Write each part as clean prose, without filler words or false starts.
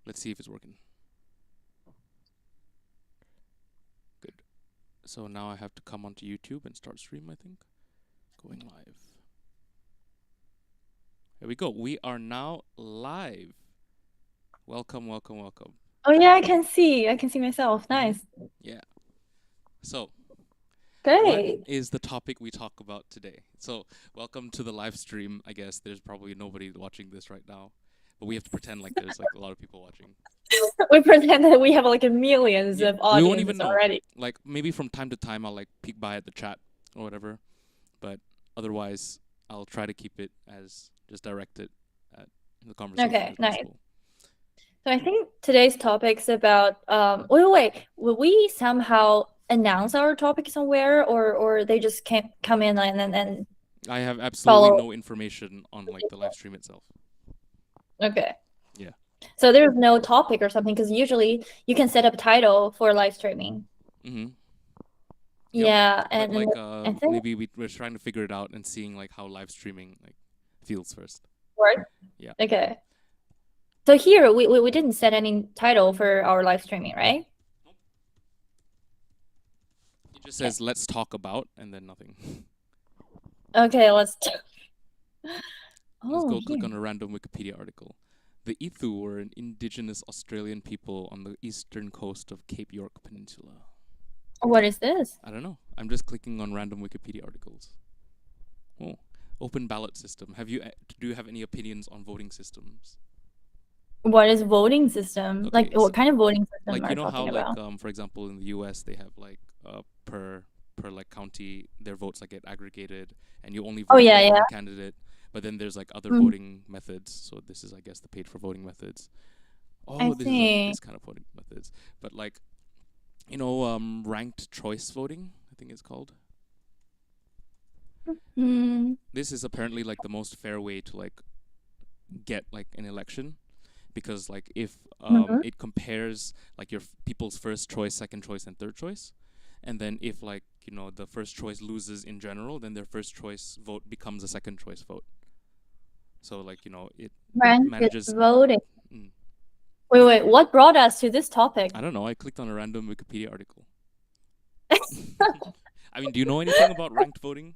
Let's see if it's working. Good. So now I have to come onto YouTube and start stream, I think. Going live. Here we go. We are now live. Welcome, welcome, welcome. Oh yeah, I can see. I can see myself. Nice. Yeah. So, what Great. is the topic we talk about today? So, welcome to the live stream. I guess there's probably nobody watching this right now, but we have to pretend like there's like a lot of people watching. We pretend that we have like millions Yeah, of we won't even audiences know. already. Like maybe from time to time I'll like peek by at the chat or whatever, but otherwise I'll try to keep it as just directed at the conversation Okay, as nice. possible. So I think today's topic's about wait. Will we somehow announce our topic somewhere or they just can't come in and I have absolutely follow? no information on like the live stream itself. Okay. Yeah. So there's no topic or something because usually you can set up a title for live streaming. Mhm. Yep. Yeah, But and like I think maybe we're trying to figure it out and seeing like how live streaming like feels first. work. Yeah. Okay. So here we didn't set any title for our live streaming, right? It just says let's talk about and then nothing. Okay, let's. Let's Oh, go click here. on a random Wikipedia article. The Ithu were an indigenous Australian people on the eastern coast of Cape York Peninsula. What is this? I don't know. I'm just clicking on random Wikipedia articles. Oh, open ballot system. Do you have any opinions on voting systems? What is voting system? Okay, Like, what kind of voting system like are you you know how talking like about? for example in the US they have like per like county their votes like get aggregated and you only Oh vote yeah, for yeah. one candidate, but then there's like other Mm, voting methods. So this is I guess the paid for voting methods. I Oh, this is like see. this kind of voting methods. But like ranked choice voting, I think it's called. Mm, This is apparently like the most fair way to like get like an election because like if mhm. it compares like your people's first choice, second choice, and third choice, and then if like the first choice loses in general, then their first choice vote becomes a second choice vote. So like it Ranked manages. voting. Mm, Wait. What brought us to this topic? I don't know. I clicked on a random Wikipedia article. I mean, do you know anything about ranked voting?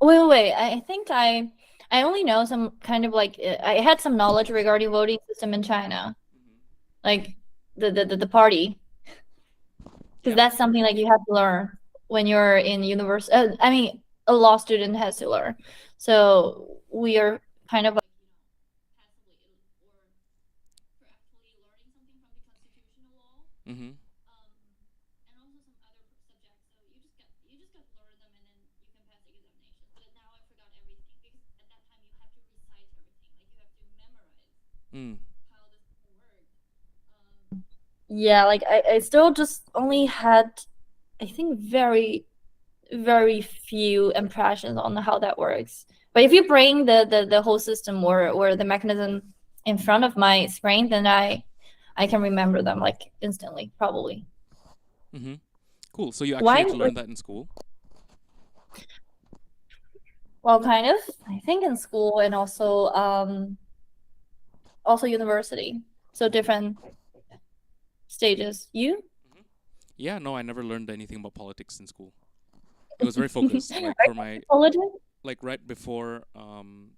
Wait. I think I only know some kind of like I had some knowledge regarding voting system in China, like the party, because Yeah. that's something like you have to learn when you're in university. I mean, a law student has to learn. So we are kind of like Mm-hmm. Mm. yeah, like I still just only had I think very few impressions on how that works. But if you bring the whole system or the mechanism in front of my screen, then I can remember them like instantly, probably. Mm-hmm. Cool. So you actually Why? had to learn that in school? Well, kind of. I think in school and also university. So different stages. You? Yeah, no, I never learned anything about politics in school. It was very focused. Are Like you for my intelligent? like right before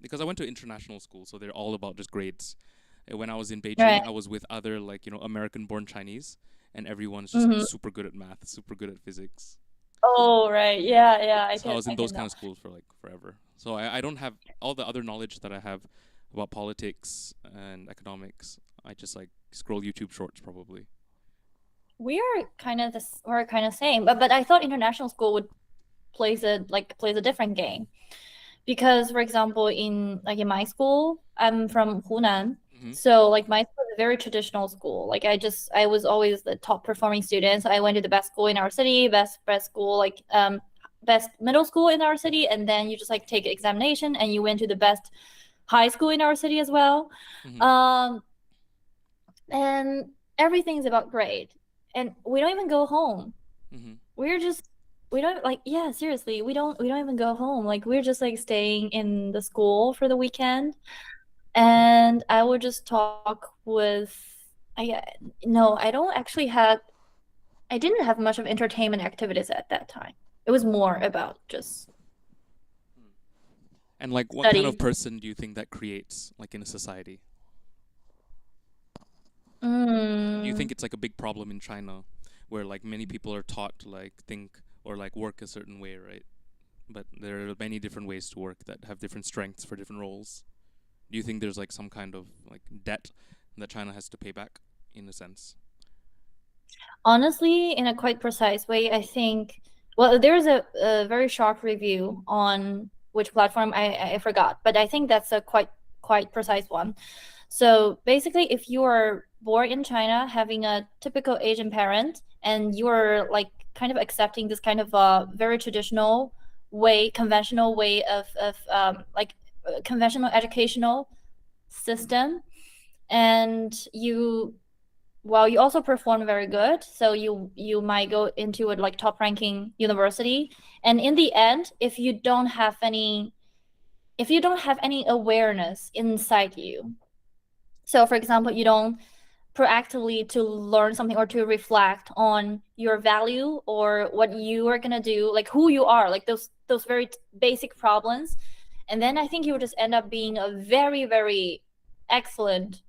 because I went to international school, so they're all about just grades. And when I was in Beijing, Right. I was with other like American born Chinese, and everyone's just Mm-hmm. super good at math, super good at physics. Oh, right. Yeah. I So I can was in I those can kind know. of schools for like forever. So I don't have all the other knowledge that I have about politics and economics. I just like scroll YouTube shorts probably. We're kind of same, but I thought international school would plays a different game because, for example, in my school, I'm from Hunan, Mm-hmm. so like my school is a very traditional school. Like I was always the top performing student. So I went to the best school in our city, best school best middle school in our city, and then you just like take examination and you went to the best high school in our city as well. Mm-hmm. Um, and everything's about grade, and we don't even go home. Mm-hmm. We're just we don't like yeah, seriously, we don't even go home. Like we're just like staying in the school for the weekend. and I would just talk with. I no, I don't actually have. I didn't have much of entertainment activities at that time. It was more about just And like, what kind of studies. person do you think that creates, like in a society? Do you think Mm, it's like a big problem in China, where like many people are taught to like think or like work a certain way, right? But there are many different ways to work that have different strengths for different roles. Do you think there's like some kind of like debt that China has to pay back in a sense? Honestly, in a quite precise way, I think. Well, there's a very sharp review on which platform I forgot, but I think that's a quite precise one. So basically, if you are born in China, having a typical Asian parent, and you're like kind of accepting this kind of very traditional way, conventional way of like conventional educational system, and you well you also perform very good, so you might go into a like top ranking university, and in the end, if you don't have any awareness inside you, so for example, you don't proactively to learn something or to reflect on your value or what you are going to do, like who you are, like those very basic problems, and then I think you will just end up being a very very excellent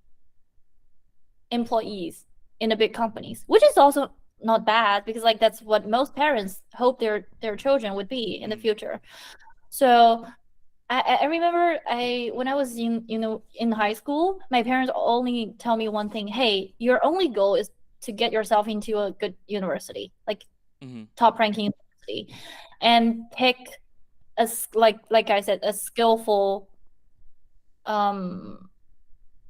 employees in the big companies, which is also not bad because like that's what most parents hope their children would be in the Mm. future. So I remember I when I was in high school, my parents only tell me one thing: hey, your only goal is to get yourself into a good university, like Mm-hmm. top ranking university, and pick like I said, a skillful um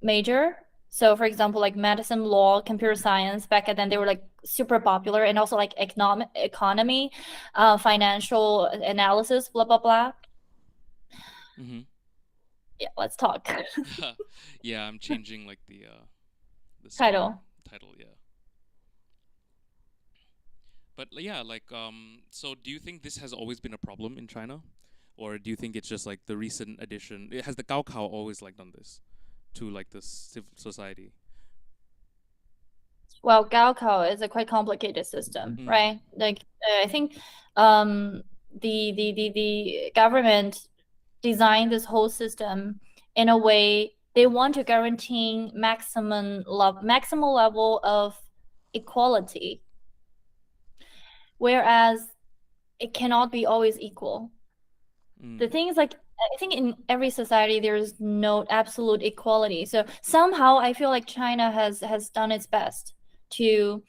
major. So for example, like medicine, law, computer science, back then they were like super popular, and also like economy, financial analysis, blah blah blah. Mm-hmm. Yeah, let's talk. Yeah, I'm changing like the screen Title. title. Yeah, but yeah, like so do you think this has always been a problem in China, or do you think it's just like the recent addition? It has the Gaokao always like done this to like this civil society? Well, Gaokao is a quite complicated system, Mm. right? Like I think um the government designed this whole system in a way they want to guarantee maximal level of equality, whereas it cannot be always equal. The Mm. thing is, like, I think in every society there's no absolute equality. So somehow I feel like China has done its best to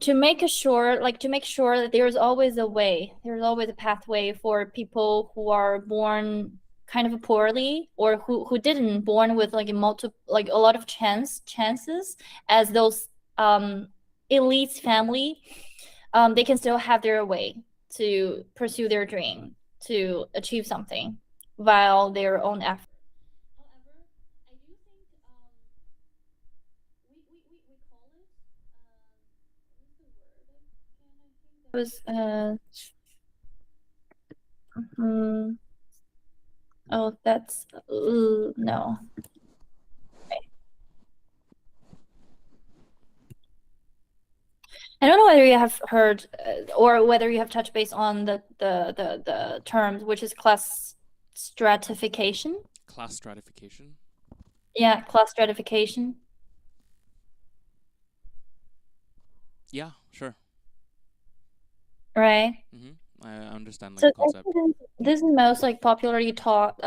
to make sure that there's always a way, there's always a pathway for people who are born kind of poorly, or who didn't born with like a multiple, like a lot of chances as those elite family. They can still have their way to pursue their dream, to achieve something while their own effort. However, I do think we call it what is the word again? I think that was mm, oh that's no. I don't know whether you have heard or whether you have touched base on the terms, which is class stratification. Class stratification. Yeah, class stratification. Yeah, sure. Right. Mm-hmm. I understand like So the I concept. think this is most like popularly taught,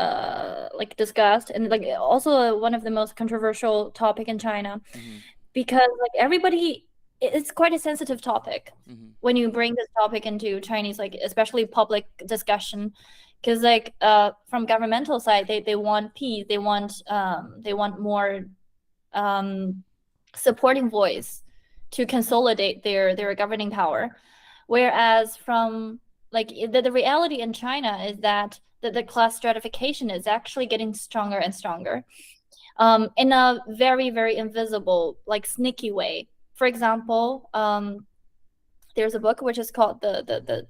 like discussed, and like also one of the most controversial topic in China, Mm-hmm. because like everybody, it's quite a sensitive topic Mm-hmm. when you bring this topic into Chinese, like especially public discussion, because like from governmental side, they want peace, they want more um supporting voice to consolidate their governing power. Whereas from like the reality in China is that the class stratification is actually getting stronger and stronger, in a very, very invisible, like sneaky way. For example, there's a book which is called the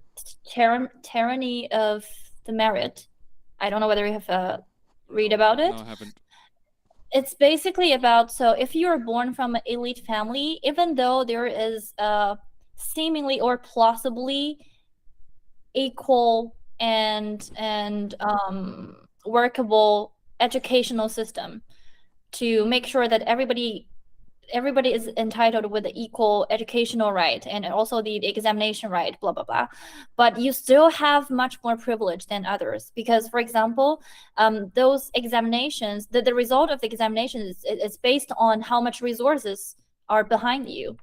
Tyranny of the Merit. I don't know whether you have read No, about no, it. I haven't. It's basically about, so if you're born from an elite family, even though there is seemingly or plausibly equal and workable educational system to make sure that everybody is entitled with the equal educational right and also the examination right, blah blah blah, but you still have much more privilege than others because, for example, those examinations, the result of the examinations is based on how much resources are behind you.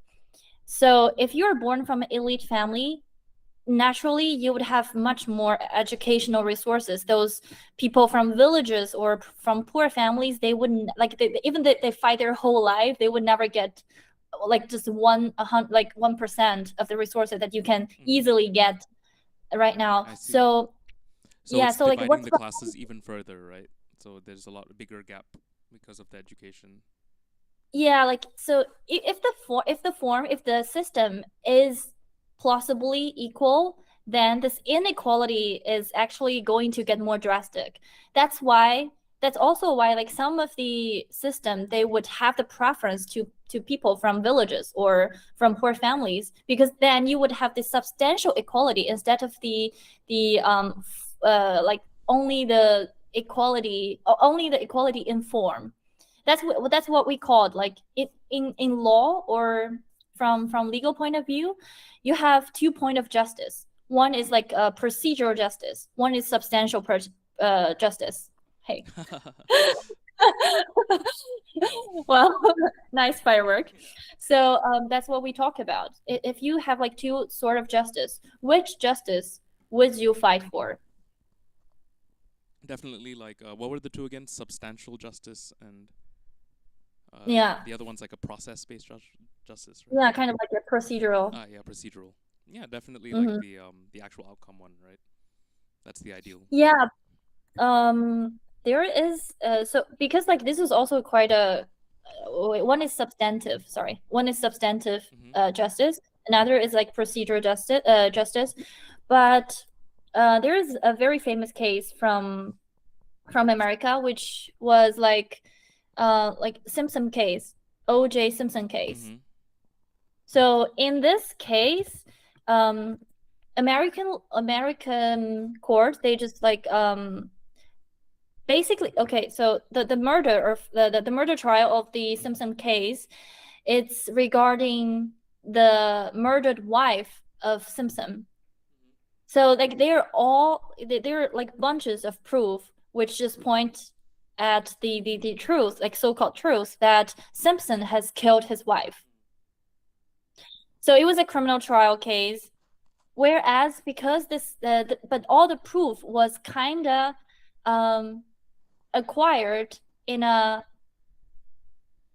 So if you're born from an elite family, naturally you would have much more educational resources. Those people from villages or from poor families, they wouldn't, like, even they fight their whole life, they would never get like just 1% of the resources that you can easily get right now. I see. So So yeah, it's so like dividing what's the the classes even further, right? So there's a lot bigger gap because of the education. Yeah, like, so if the system is plausibly equal, then this inequality is actually going to get more drastic. That's also why, like, some of the system, they would have the preference to people from villages or from poor families, because then you would have this substantial equality instead of like only the equality in form. That's what we called, like, in law, or from legal point of view, you have two point of justice. One is like procedural justice. One is substantial justice. Hey. Well, nice firework. So that's what we talk about. If you have like two sort of justice, which justice would you fight for? Definitely, like, what were the two again? Substantial justice and Yeah. the other one's like a process-based justice, right? Yeah, kind of like a procedural. Yeah, procedural. Yeah, definitely like Mhm. the actual outcome one, right? That's the ideal. Yeah. There is so, because like this is also quite a one is substantive, sorry. One is substantive justice, another is like procedural justice. But there is a very famous case from America, which was like Simpson case, O.J. Simpson case. So in this case, um American court, they just like basically, okay, so the murder, or the murder trial of the Simpson case, it's regarding the murdered wife of Simpson. So like they're like bunches of proof which just point at the truth, like so-called truth, that Simpson has killed his wife. So it was a criminal trial case, whereas because but all the proof was kind of acquired in a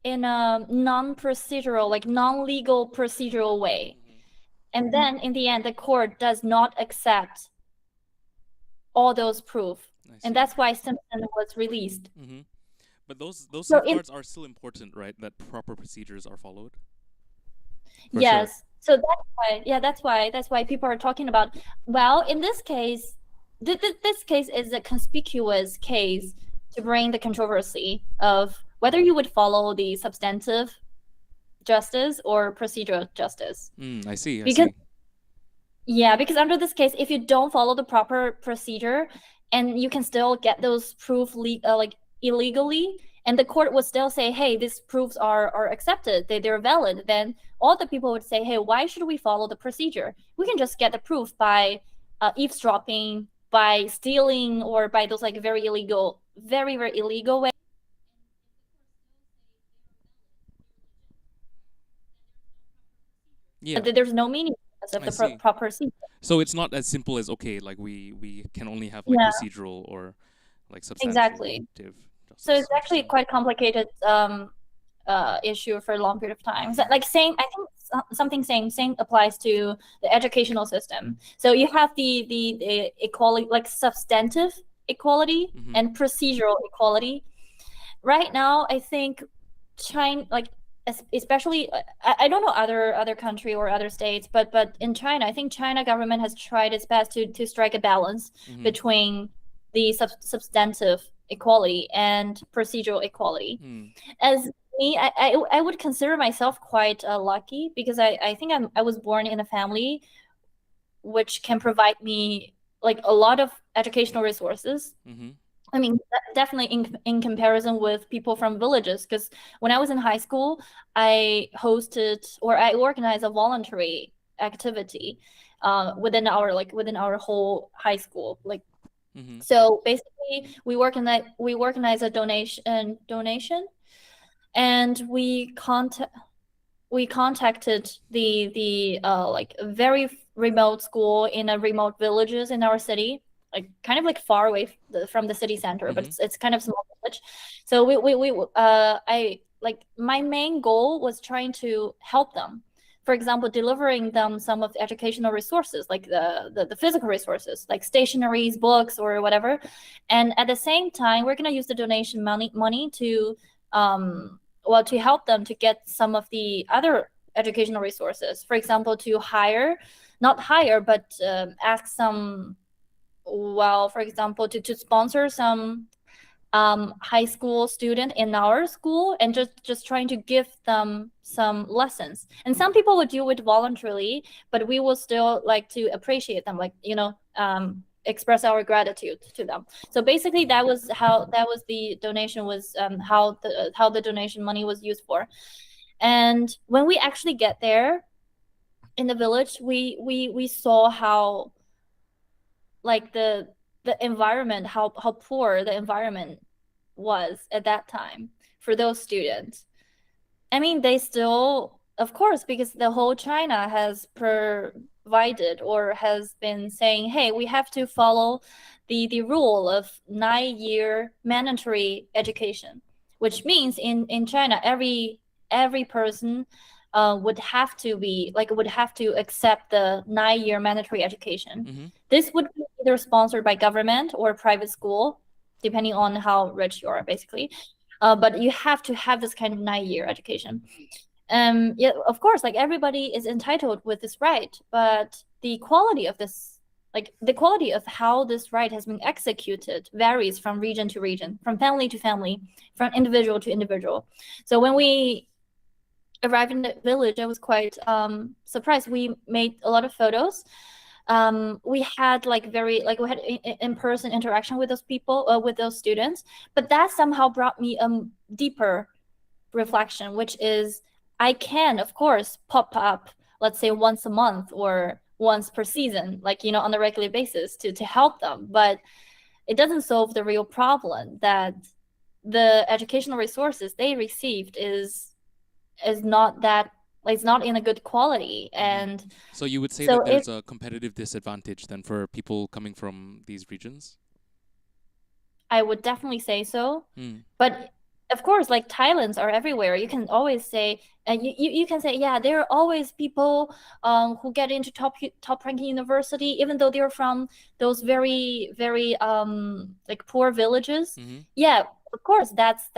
non-procedural, like non-legal procedural way. And then in the end, the court does not accept all those proof. And that's why Simpson was released. But those safeguards are still important, right? That proper procedures are followed. Yes. Sure. So that's why people are talking about, well, in this case, this case is a conspicuous case to bring the controversy of whether you would follow the substantive justice or procedural justice. I see. Yeah, because under this case, if you don't follow the proper procedure, and you can still get those proof like illegally, and the court would still say, hey, these proofs are accepted, they're valid, then all the people would say, hey, why should we follow the procedure? We can just get the proof by eavesdropping, by stealing, or by those like very illegal ways. Yeah. There's no meaning of the proper procedure. So it's not as simple as, okay, like we can only have like procedural or like substantive. Exactly. So it's actually quite complicated issue for a long period of time. So, like, I think something same applies to the educational system. So you have the equality, like substantive equality and procedural equality. Right now, I think China, like, especially, I don't know other country or other states, but in China, I think China government has tried its best to strike a balance between the substantive equality and procedural equality. Mm. As me, I would consider myself quite lucky because I think I was born in a family which can provide me like a lot of educational resources. Mm-hmm. I mean, definitely in comparison with people from villages, because when I was in high school, I hosted or I organized a voluntary activity within our whole high school. Like, Mm-hmm. so basically, we organize a donation, and we contacted the like very remote school in a remote villages in our city, like kind of like far away from the city center, but Mm-hmm. it's kind of small village. So we I like my main goal was trying to help them. For example, delivering them some of the educational resources, like the physical resources, like stationaries, books, or whatever. And at the same time, we're gonna use the donation money to well, to help them to get some of the other educational resources. For example, to not hire, but ask some, well, for example, to sponsor some high school student in our school and just trying to give them some lessons. And some people would do it voluntarily, but we will still like to appreciate them, like, express our gratitude to them. So basically that was the donation was how the donation money was used for. And when we actually get there in the village, we saw how like the environment, how poor the environment was at that time for those students. I mean, they still, of course, because the whole China has provided or has been saying, hey, we have to follow the rule of 9-year mandatory education, which means in China, every person would have to accept the 9-year mandatory education. Mm-hmm. This would be either sponsored by government or private school, depending on how rich you are, basically. But you have to have this kind of 9-year education. Yeah, of course, like everybody is entitled with this right, but the quality of this, like the quality of how this right has been executed varies from region to region, from family to family, from individual to individual. So when we arrived in the village, I was quite surprised. We made a lot of photos. We had we had in-person interaction with those people, with those students, but that somehow brought me a deeper reflection, which is I can, of course, pop up, let's say once a month or once per season, like, on a regular basis to help them, but it doesn't solve the real problem that the educational resources they received is not that, like, it's not in a good quality. And So you would say so that there's a competitive disadvantage then for people coming from these regions? I would definitely say so. Mm. But of course, like talents are everywhere. You can always say, and you can say, yeah, there are always people who get into top ranking university, even though they're from those very, very like poor villages. Mm-hmm. Yeah, of course, that's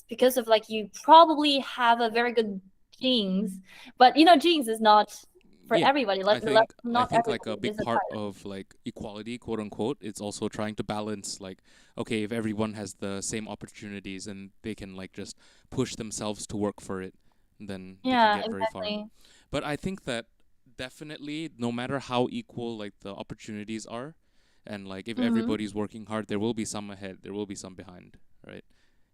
because of like you probably have a very good genes, but genes is not for Yeah. everybody. I think Not like a everybody big is a part talent. of like equality, quote unquote, it's also trying to balance like, okay, if everyone has the same opportunities and they can like just push themselves to work for it, then they can Yeah, get very far. exactly. But I think that definitely no matter how equal like the opportunities are, and like if Mm-hmm. everybody's working hard, there will be some ahead, there will be some behind, right?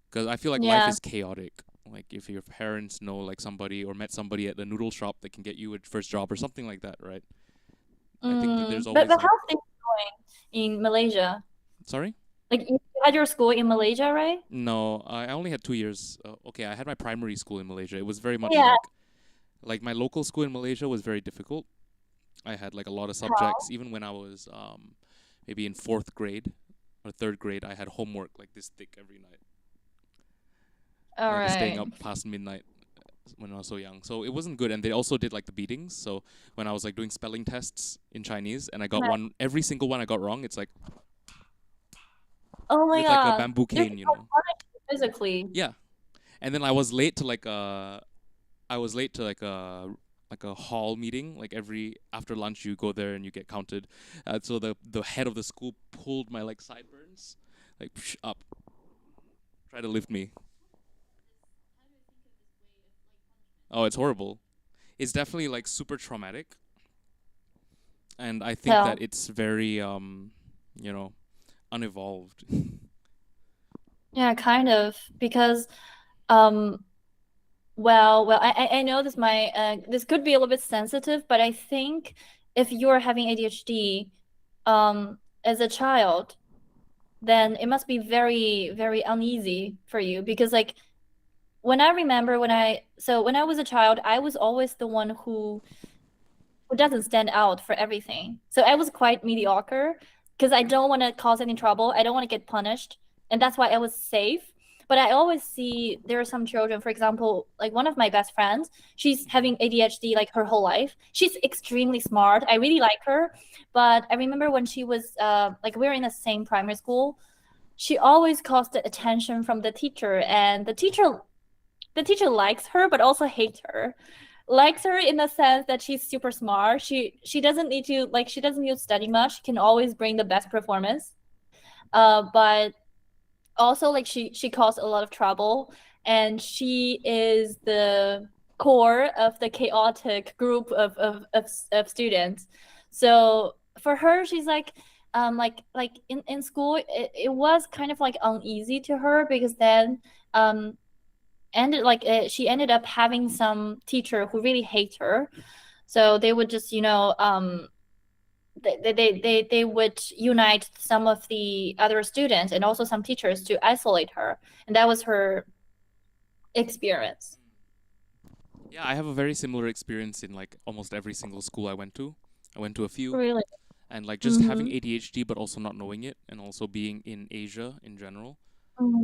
Because I feel like life Yeah. is chaotic. Like if your parents know like somebody or met somebody at the noodle shop that can get you a first job or something like that, right? I think there's But always like, how's things going in Malaysia? sorry? Like you had your school in Malaysia, right? No, I only had 2 years. Okay, I had my primary school in Malaysia. It was very much Yeah. like my local school in Malaysia was very difficult. I had like a lot of How? subjects. Even when I was maybe in fourth grade or third grade, I had homework like this thick every night, All like staying right. up past midnight when I was so young. So it wasn't good. And they also did like the beatings. So when I was like doing spelling tests in Chinese and I got every single one I got wrong, it's like Oh my with like a God. bamboo They're cane, physically. Yeah. And then I was late to like a hall meeting. Like every after lunch, you go there and you get counted. So the head of the school pulled my like sideburns, like up. Try to lift me. Oh, it's horrible. It's definitely like super traumatic, and I think Tell. that it's very you know, unevolved. Yeah, kind of, because um well, I know this might this could be a little bit sensitive, but I think if you're having ADHD as a child, then it must be very, very uneasy for you because like when I remember when I was a child, I was always the one who doesn't stand out for everything. So I was quite mediocre because I don't want to cause any trouble. I don't want to get punished. And that's why I was safe. But I always see there are some children, for example, like one of my best friends, she's having ADHD like her whole life. She's extremely smart. I really like her. But I remember when she was like we were in the same primary school, she always caused the attention from the teacher, and the teacher likes her but also hates her. Likes her in the sense that she's super smart. She doesn't need to like she doesn't need to study much. She can always bring the best performance. But also like she caused a lot of trouble, and she is the core of the chaotic group of students. So for her, she's like in school, it was kind of like uneasy to her because then um she ended up having some teacher who really hates her. So they would just they would unite some of the other students and also some teachers to isolate her, and that was her experience. Yeah, I have a very similar experience in like almost every single school I went to. I went to a few, Really. and like just having Mm-hmm. ADHD but also not knowing it, and also being in Asia in general.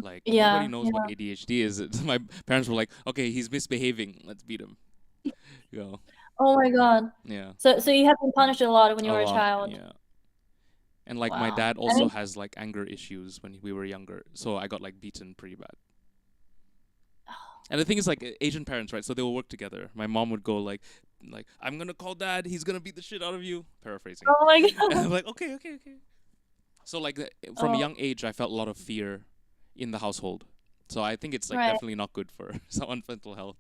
Like nobody Yeah, knows what yeah. ADHD is. My parents were like, "Okay, he's misbehaving. Let's beat him." You know, Oh my God. yeah, So you have been punished a lot when you a were a lot, child. yeah. And like my Wow. dad I also mean, has like anger issues when we were younger, so I got like beaten pretty bad. And the thing is, like Asian parents, right? So they will work together. My mom would go like I'm gonna call dad. He's gonna beat the shit out of you. Paraphrasing. oh my And God. I'm like, okay, okay, okay. So like from a Oh, young age, I felt a lot of fear in the household. So I think it's like right. definitely not good for someone's mental health.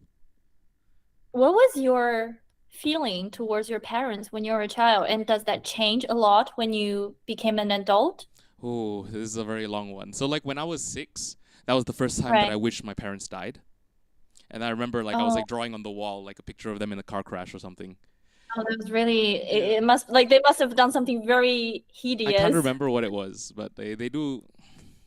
What was your feeling towards your parents when you were a child? And does that change a lot when you became an adult? Oh, this is a very long one. So like when I was 6, that was the first time that Right. I wished my parents died. And I remember like I was Oh, like drawing on the wall like a picture of them in a car crash or something. oh, that was really, Yeah. it must, like, they must have done something very I can't hideous. remember what it was, but they do.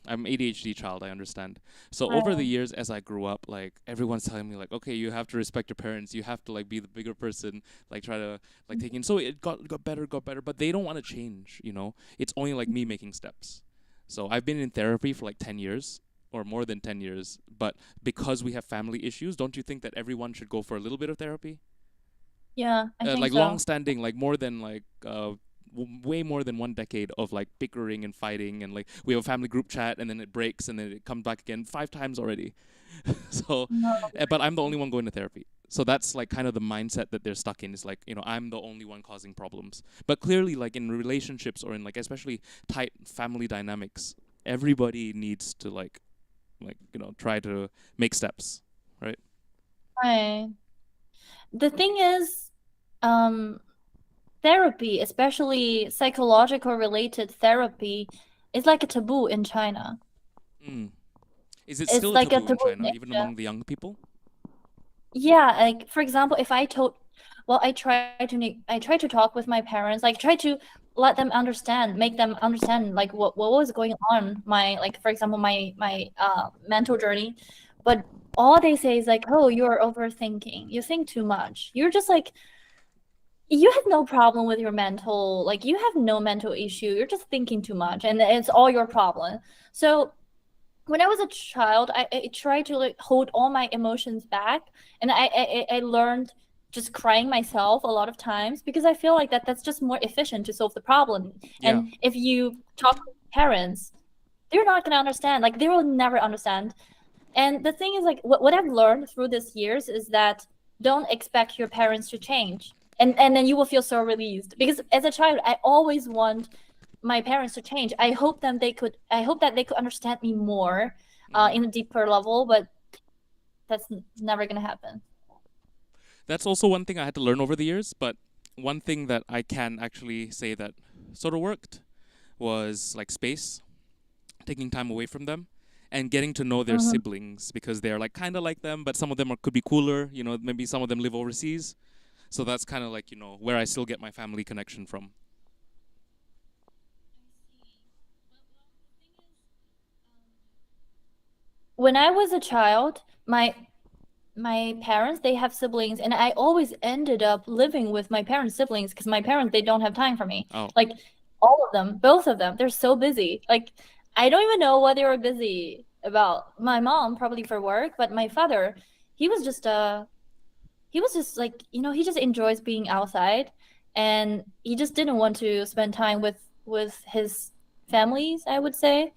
I'm ADHD child, I understand. So over the Right. years as I grew up, like everyone's telling me like, okay, you have to respect your parents, you have to like be the bigger person, like try to like take in. So it got better, but they don't want to change, you know. It's only like me making steps. So I've been in therapy for like 10 years or more than 10 years, but because we have family issues, don't you think that everyone should go for a little bit of therapy? Yeah, I think Like long so. standing, like more than like way more than 1 decade of like bickering and fighting, and like we have a family group chat and then it breaks and then it comes back again 5 times already. So No. but I'm the only one going to therapy, so that's like kind of the mindset that they're stuck in, is like, you know, I'm the only one causing problems. But clearly like in relationships or in like especially tight family dynamics, everybody needs to like you know, try to make steps, right? Right. The thing is, um, therapy, especially psychological related therapy, is like a taboo in China. Mm. Is it It's still a like a taboo in taboo in China, even Asia. among the young people? Yeah, like for example, if I told, well, I try to talk with my parents, like try to let them understand, make them understand like what was going on, my like for example, my mental journey. But all they say is like, "Oh, you're overthinking. You think too much. You're just like you have no problem with your mental, like you have no mental issue. You're just thinking too much and it's all your problem." So when I was a child, I tried to like hold all my emotions back, and I learned just crying myself a lot of times because I feel like that's just more efficient to solve the problem. Yeah. And if you talk to parents, they're not gonna understand. Like they will never understand. And the thing is, like what I've learned through these years is that don't expect your parents to change, and then you will feel so released. Because as a child, I always want my parents to change. I hope that they could understand me more. in a deeper level, but that's never gonna happen. That's also one thing I had to learn over the years, but one thing that I can actually say that sort of worked was like space, taking time away from them and getting to know their Mm-hmm. siblings because they're like kind of like them, but some of them could be cooler, you know, maybe some of them live overseas. So that's kind of like, you know, where I still get my family connection from. When I was a child, my parents, they have siblings, and I always ended up living with my parents' siblings because my parents, they don't have time for me. Oh. Like all of them, both of them, they're so busy. Like I don't even know what they were busy about. My mom probably for work, but my father, he was just he was just like, he just enjoys being outside, and he just didn't want to spend time with his families, I would say.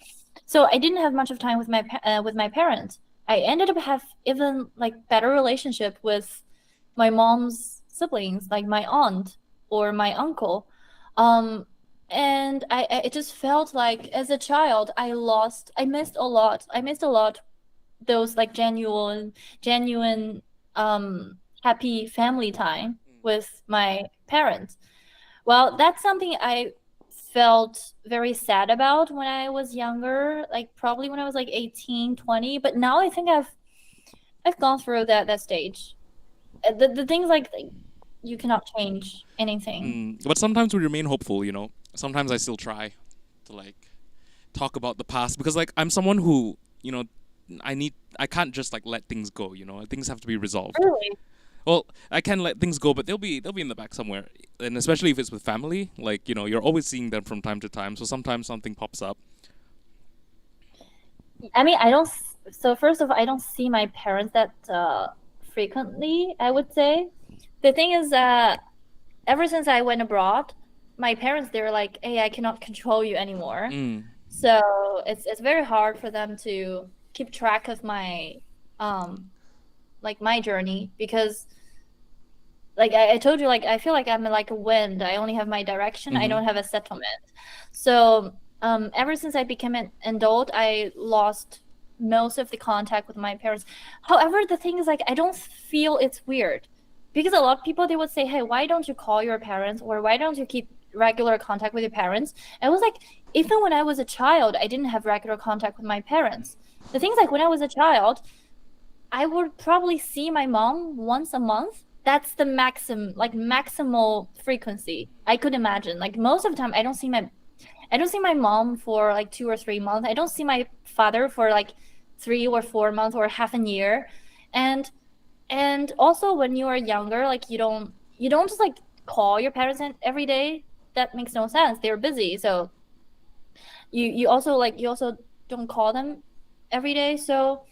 So I didn't have much of time with my parents. I ended up have even like better relationship with my mom's siblings, like my aunt or my uncle. Um, and it just felt like as a child, I missed a lot. I missed a lot those like genuine, happy family time with my parents. Well, that's something I felt very sad about when I was younger, like probably when I was like 18, 20. But now I think I've gone through that stage. The things like you cannot change anything. But sometimes we remain hopeful, you know. Sometimes I still try to like talk about the past because like I'm someone who, you know, I can't just like let things go, you know. Things have to be resolved. Really? Well, I can let things go, but they'll be in the back somewhere. And especially if it's with family, like, you know, you're always seeing them from time to time. So sometimes something pops up. I mean, I don't. So first of all, I don't see my parents that frequently, I would say. The thing is that ever since I went abroad, my parents, they're like, "Hey, I cannot control you anymore." Mm. So it's very hard for them to keep track of my like my journey because like I told you, like I feel like I'm like a wind. I only have my direction. I Mhm. don't have a settlement. So ever since I became an adult, I lost most of the contact with my parents. However, the thing is like I don't feel it's weird because a lot of people they would say, "Hey, why don't you call your parents or why don't you keep regular contact with your parents?" I was like, even when I was a child, I didn't have regular contact with my parents. The things like when I was a child, I would probably see my mom once a month. That's the maximal frequency I could imagine. Like most of the time, I don't see my mom for like 2 or 3 months. I don't see my father for like 3 or 4 months or half a year. And also when you are younger, like you don't just like call your parents every day. That makes no sense. They're busy. So you also don't call them every day. So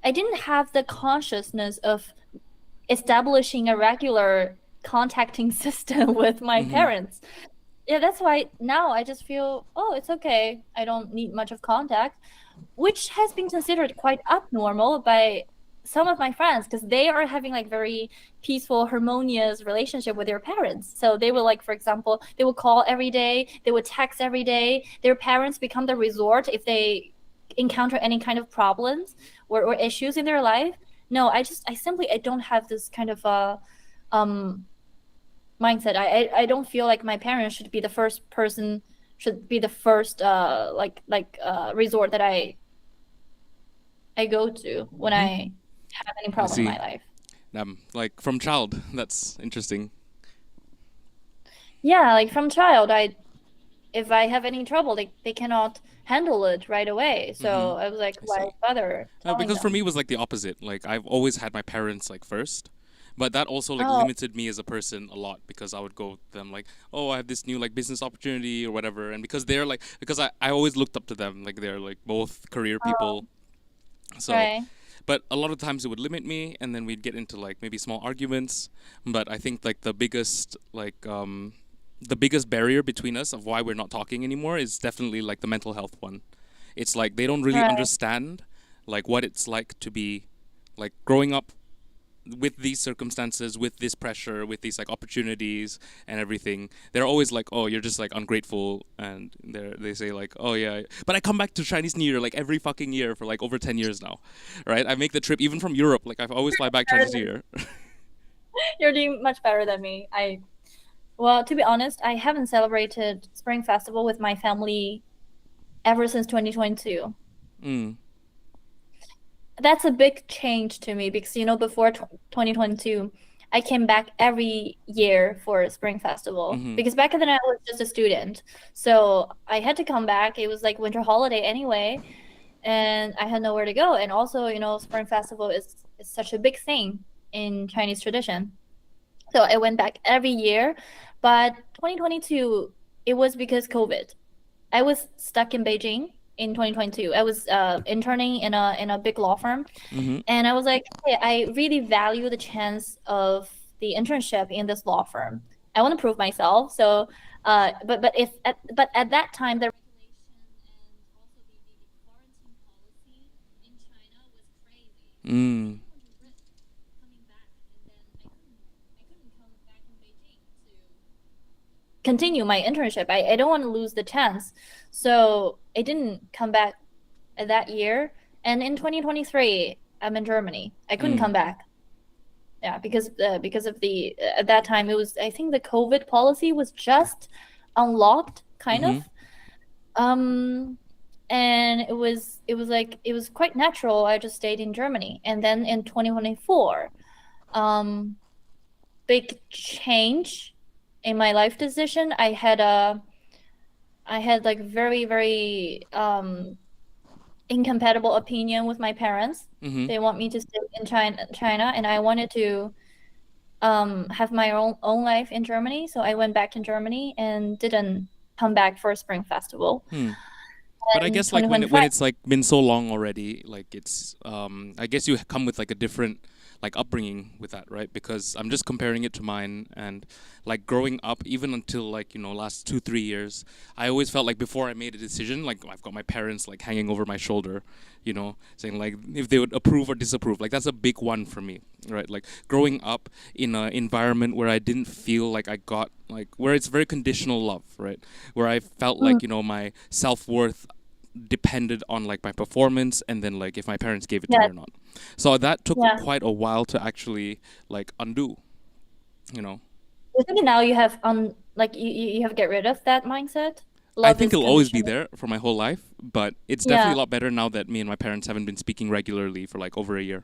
I didn't have the consciousness of establishing a regular contacting system with my Mhm. parents. Yeah, that's why now I just feel, oh, it's okay. I don't need much of contact, which has been considered quite abnormal by some of my friends because they are having like very peaceful, harmonious relationship with their parents. So they will like, for example, they will call every day, they would text every day. Their parents become the resort if they encounter any kind of problems or issues in their life. No, I don't have this kind of um mindset. I don't feel like my parents should be the first resort that I go to when Mhm. I have any I problem in see. my life. Like from child, that's interesting. Yeah, like from child, I if I have any trouble, they cannot handle it right away. Mhm. So I was like, I why see. bother telling Because for me them? it was like the opposite. Like I've always had my parents like first, but that also like Oh, limited me as a person a lot because I would go to them like, oh, I have this new like business opportunity or whatever, and because they're like because I always looked up to them like they're like both career oh, people. So, right. but a lot of times it would limit me, and then we'd get into like maybe small arguments. But I think like the biggest barrier between us of why we're not talking anymore is definitely like the mental health one. It's like they don't really Right. understand like what it's like to be like growing up with these circumstances, with this pressure, with these like opportunities and everything, they're always like, oh, you're just like ungrateful, and they say like, oh yeah, but I come back to Chinese New Year like every fucking year for like over 10 years now, right? I make the trip even from Europe, like I always fly back Chinese New Year. You're doing much better than me. Well, to be honest, I haven't celebrated Spring Festival with my family ever since 2022. Mm. That's a big change to me because, before 2022, I came back every year for Spring Festival Mm-hmm. because back then I was just a student. So I had to come back. It was like winter holiday anyway, and I had nowhere to go. And also, Spring Festival is such a big thing in Chinese tradition. So I went back every year, but 2022, it was because COVID. I was stuck in Beijing in 2022. I was interning in a big law firm, Mm-hmm. and I was like, hey, I really value the chance of the internship in this law firm. I want to prove myself. So, but at that time, the regulation and also the quarantine policy in China was crazy. Mm. Coming back, and then I couldn't come back in Beijing to continue my internship. I don't want to lose the chance. So I didn't come back that year. And in 2023, I'm in Germany. I couldn't come back. Yeah, because of the at that time it was, I think the COVID policy was just unlocked, kind of. And it was like it was quite natural. I just stayed in Germany, and then in 2024, big change in my life decision. I had like very, very incompatible opinion with my parents. Mm-hmm. They want me to stay in China, and I wanted to have my own life in Germany. So I went back to Germany and didn't come back for a Spring Festival. But I guess like when it's like been so long already, like it's I guess you come with like a different like upbringing with that, right? Because I'm just comparing it to mine, and like growing up, even until like last 2-3 years, I always felt like before I made a decision, like I've got my parents like hanging over my shoulder, saying like if they would approve or disapprove. Like that's a big one for me, right? Like growing up in an environment where I didn't feel like I got like where it's very conditional love, right? Where I felt like my self-worth depended on like my performance, and then like if my parents gave it to me or not. So that took quite a while to actually like undo. You think now you have like you have get rid of that mindset? I think it'll always be there for my whole life, but it's definitely a lot better now that me and my parents haven't been speaking regularly for like over a year.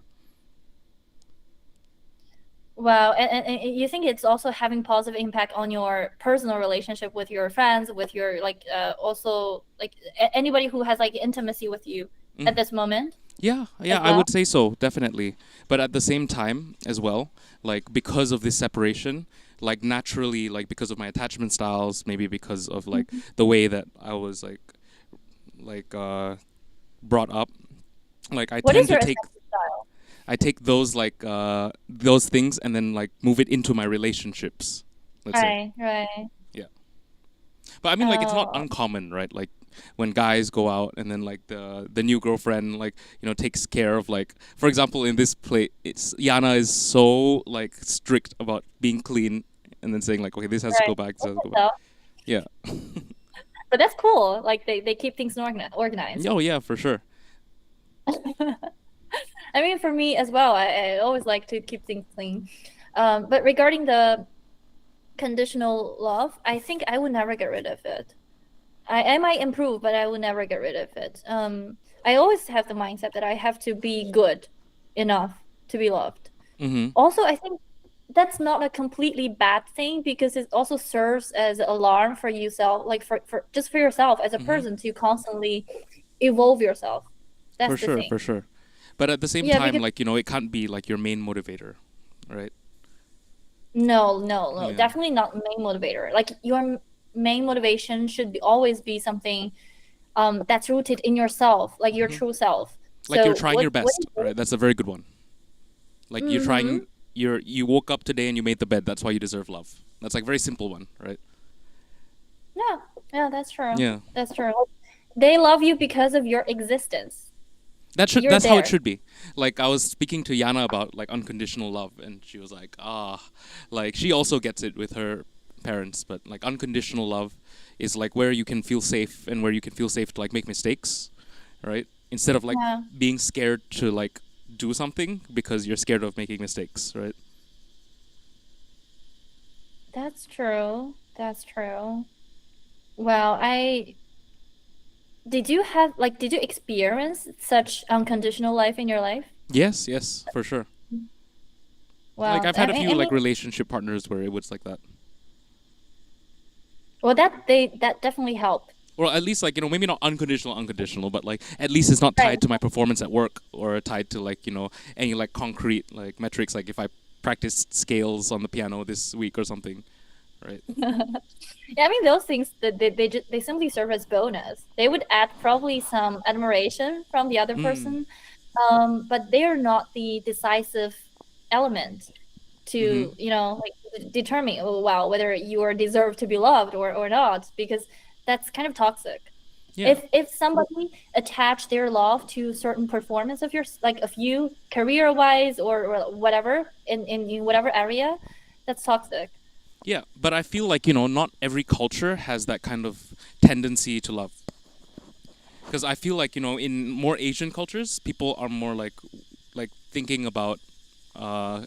Wow, and you think it's also having positive impact on your personal relationship with your friends, with your like also like anybody who has like intimacy with you at this moment? Yeah, I would say so, definitely. But at the same time as well, like because of this separation, like naturally, like because of my attachment styles, maybe because of like the way that I was like brought up, like I What tend is your to take attachment style? I take those like those things and then like move it into my relationships. Let's say. Right. Yeah. But I mean like it's not Oh, uncommon, right? Like when guys go out and then like the new girlfriend like takes care of like, for example, in this play it's Yana is so like strict about being clean, and then saying like, okay, this has to right. go back, this has to go back. So, Yeah. but that's cool. Like they keep things organized. Oh yeah, for sure. I mean, for me as well, I always like to keep things clean. But regarding the conditional love, I think I would never get rid of it. I might improve, but I would never get rid of it. I always have the mindset that I have to be good enough to be loved. Mm-hmm. Also, I think that's not a completely bad thing because it also serves as an alarm for yourself, like for just for yourself as a person to constantly evolve yourself. That's For the sure, thing. for sure. But at the same Yeah, time, because like it can't be like your main motivator, right? no, Yeah. definitely not main motivator. Like your main motivation should always be something that's rooted in yourself, like your true self. Like you're So trying your what best, is right? That's a very good one. Like you're trying, you woke up today and you made the bed. That's why you deserve love. That's like very simple one, right? Yeah, that's true. Yeah. That's true. They love you because of your existence. You're That's how it there. should be. Like I was speaking to Yana about like unconditional love, and she was like, like she also gets it with her parents, but like unconditional love is like where you can feel safe and where you can feel safe to like make mistakes, right? Instead of like Yeah, being scared to like do something because you're scared of making mistakes, right? that's true. That's true. Well, I did you experience such unconditional life in your life? Yes, yes, for sure. Like Well, I've had a few I mean, like relationship partners where it was like that. well, that definitely helped. Or at least like, maybe not unconditional, but like at least it's not Right. tied to my performance at work or tied to like, any like concrete like metrics, like if I practiced scales on the piano this week or something, right? Yeah, I mean those things that they simply serve as bonus. They would add probably some admiration from the other Mm. person, but they are not the decisive element Mhm. to like determine, oh wow, whether you are deserved to be loved or not, because that's kind of toxic. Yeah. If somebody attach their love to certain performance of yours, like of you career wise or whatever in whatever area, that's toxic. Yeah, but I feel like, not every culture has that kind of tendency to love. Because I feel like, in more Asian cultures, people are more like thinking about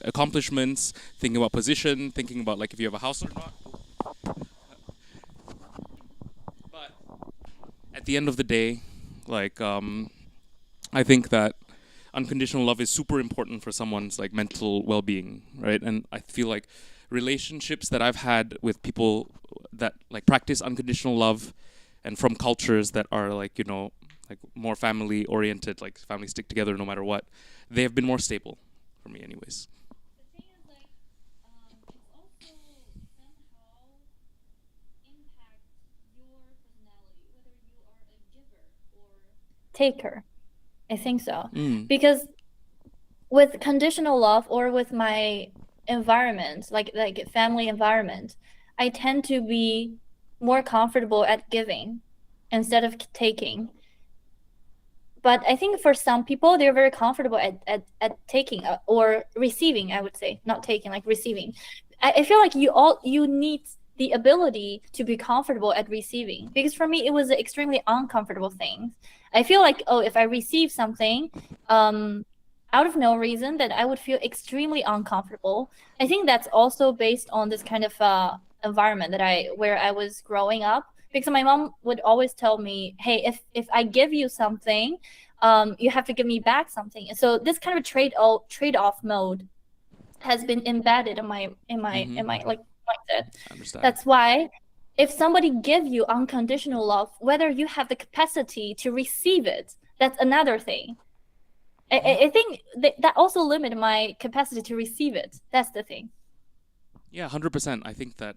accomplishments, thinking about position, thinking about like if you have a house or not. But at the end of the day, like I think that unconditional love is super important for someone's like mental well-being, right? And I feel like relationships that I've had with people that like practice unconditional love and from cultures that are like, like more family oriented, like families stick together no matter what, they have been more stable for me anyways. The thing is, like, it's also somehow impact your personality, whether you are a giver or taker. I think so. Mm. Because with conditional love or with my environment, like family environment, I tend to be more comfortable at giving instead of taking. But I think for some people, they're very comfortable at taking or receiving, I would say, not taking, like receiving. I feel like you need the ability to be comfortable at receiving, because for me it was an extremely uncomfortable thing. I feel like, oh, if I receive something um out of no reason, then I would feel extremely uncomfortable. I think that's also based on this kind of environment that I where I was growing up, because my mom would always tell me, hey, if I give you something, you have to give me back something. And so this kind of trade off mode has been embedded in my Mm-hmm. like mindset. I understand. That's why if somebody give you unconditional love, whether you have the capacity to receive it, that's another thing. Mm-hmm. I think that also limit my capacity to receive it. That's the thing. Yeah, 100%. I think that,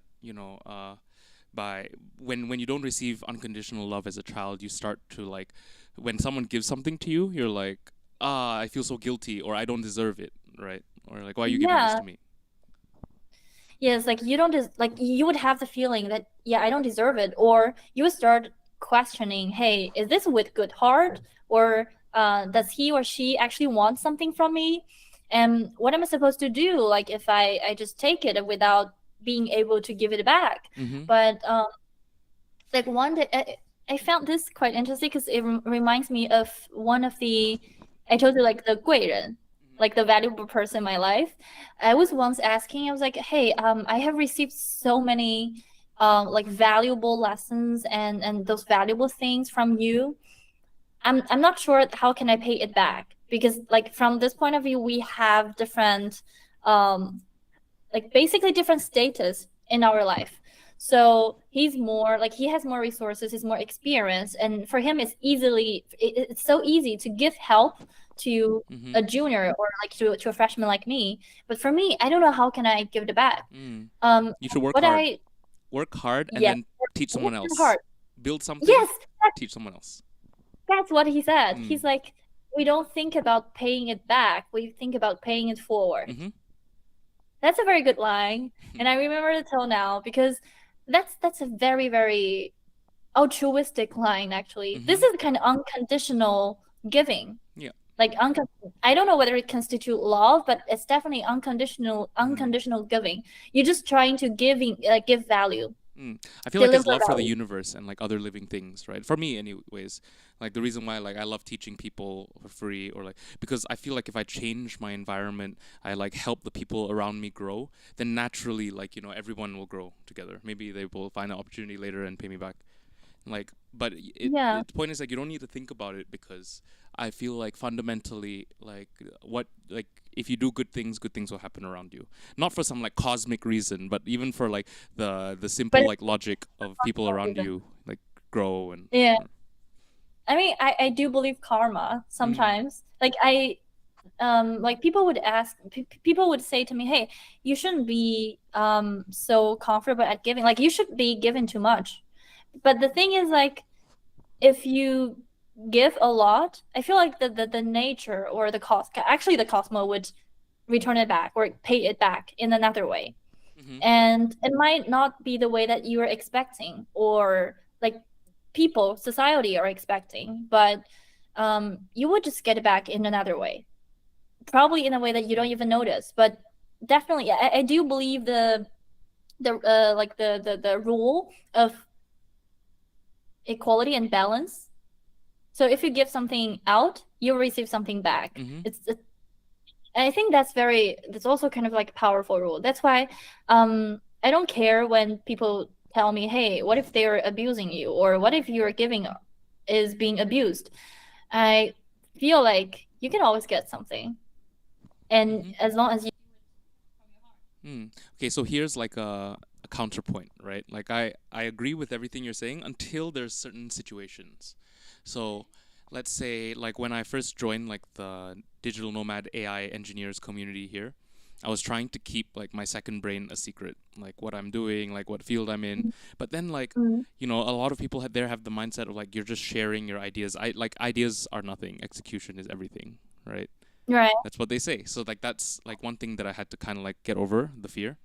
by when you don't receive unconditional love as a child, you start to like when someone gives something to you, you're like, I feel so guilty or I don't deserve it, right? Or like, why are you giving this Yeah. to me? Yes, like you don't like you would have the feeling that, yeah, I don't deserve it, or you would start questioning, hey, is this with good heart, or does he or she actually want something from me, and what am I supposed to do, like if I just take it without being able to give it back. Mm-hmm. But like one day I found this quite interesting because it reminds me of one of the, I told you, like the 贵人, like the valuable person in my life. I was once asking, I was like, hey, I have received so many like valuable lessons and those valuable things from you. I'm not sure how can I pay it back, because like from this point of view we have different like basically different status in our life. So he's more like, he has more resources, he's more experienced, and for him it's so easy to give help to Mm-hmm. a junior or like to a freshman like me. But for me, I don't know how can I give it back. Mm. um You should work what hard. I Work hard and Yes, then teach work someone else. hard. Build something, Yes, teach someone else. that's what he said. Mm. He's like, we don't think about paying it back, we think about paying it forward. Mm-hmm. That's a very good line, and I remember it till now, because that's a very, very altruistic line actually. Mm-hmm. This is kind of unconditional giving. Yeah. like I don't know whether it constitute love, but it's definitely unconditional giving. You're just trying to give value, I feel like it's deliver love for the value. universe and like other living things, right? For me, anyways. Like the reason why like I love teaching people for free, or like because I feel like if I change my environment, I like help the people around me grow, then naturally like everyone will grow together. Maybe they will find an opportunity later and pay me back. Like, but Yeah. the point is like you don't need to think about it, because I feel like fundamentally like what like if you do good things will happen around you, not for some like cosmic reason, but even for like the But simple like logic of people around it's you like grow and yeah. I mean, I do believe karma mm, sometimes. Like people would people would say to me, hey, you shouldn't be so comfortable at giving, like you should be given too much. But the thing is, like, if you give a lot, I feel like the nature or the cost, actually the cosmo would return it back or pay it back in another way. mm-hmm, And it might not be the way that you are expecting, or like people, society are expecting, but you would just get it back in another way, probably in a way that you don't even notice. But definitely, I do believe the rule of equality and balance. So if you give something out, you'll receive something back. mm-hmm. I think that's also kind of like a powerful rule. That's why I don't care when people tell me, hey, what if they're abusing you, or what if your giving is being abused? I feel like you can always get something, and Mm-hmm. as long as you. Okay, so here's like a counterpoint, right? Like I agree with everything you're saying until there's certain situations. So let's say like when I first joined like the digital nomad AI engineers community here, I was trying to keep like my second brain a secret, like what I'm doing, like what field I'm in. But then like Mm, a lot of people have the mindset of like you're just sharing your ideas. I like ideas are nothing, execution is everything, right? right. That's what they say. So like that's like one thing that I had to kind of like get over the fear.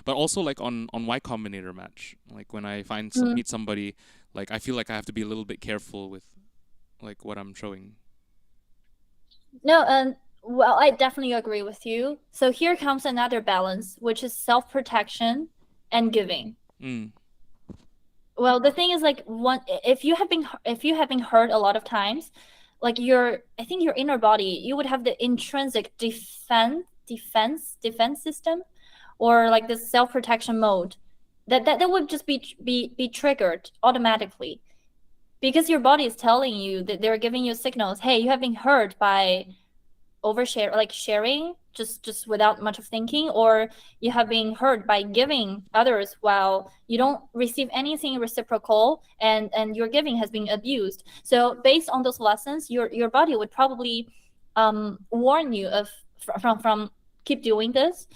But also like on Y Combinator match, like when I Mm. meet somebody, like I feel like I have to be a little bit careful with like what I'm showing. No, well, I definitely agree with you. So here comes another balance, which is self-protection and giving. Mm. Well, the thing is, like, one if you have been hurt a lot of times, like I think your inner body, you would have the intrinsic defense system, or like this self-protection mode, that would just be triggered automatically, because your body is telling you that they're giving you signals. Hey, you have been hurt by overshare, like sharing just without much of thinking, or you have been hurt by giving others while you don't receive anything reciprocal, and your giving has been abused. So based on those lessons, your body would probably warn you of from keep doing this.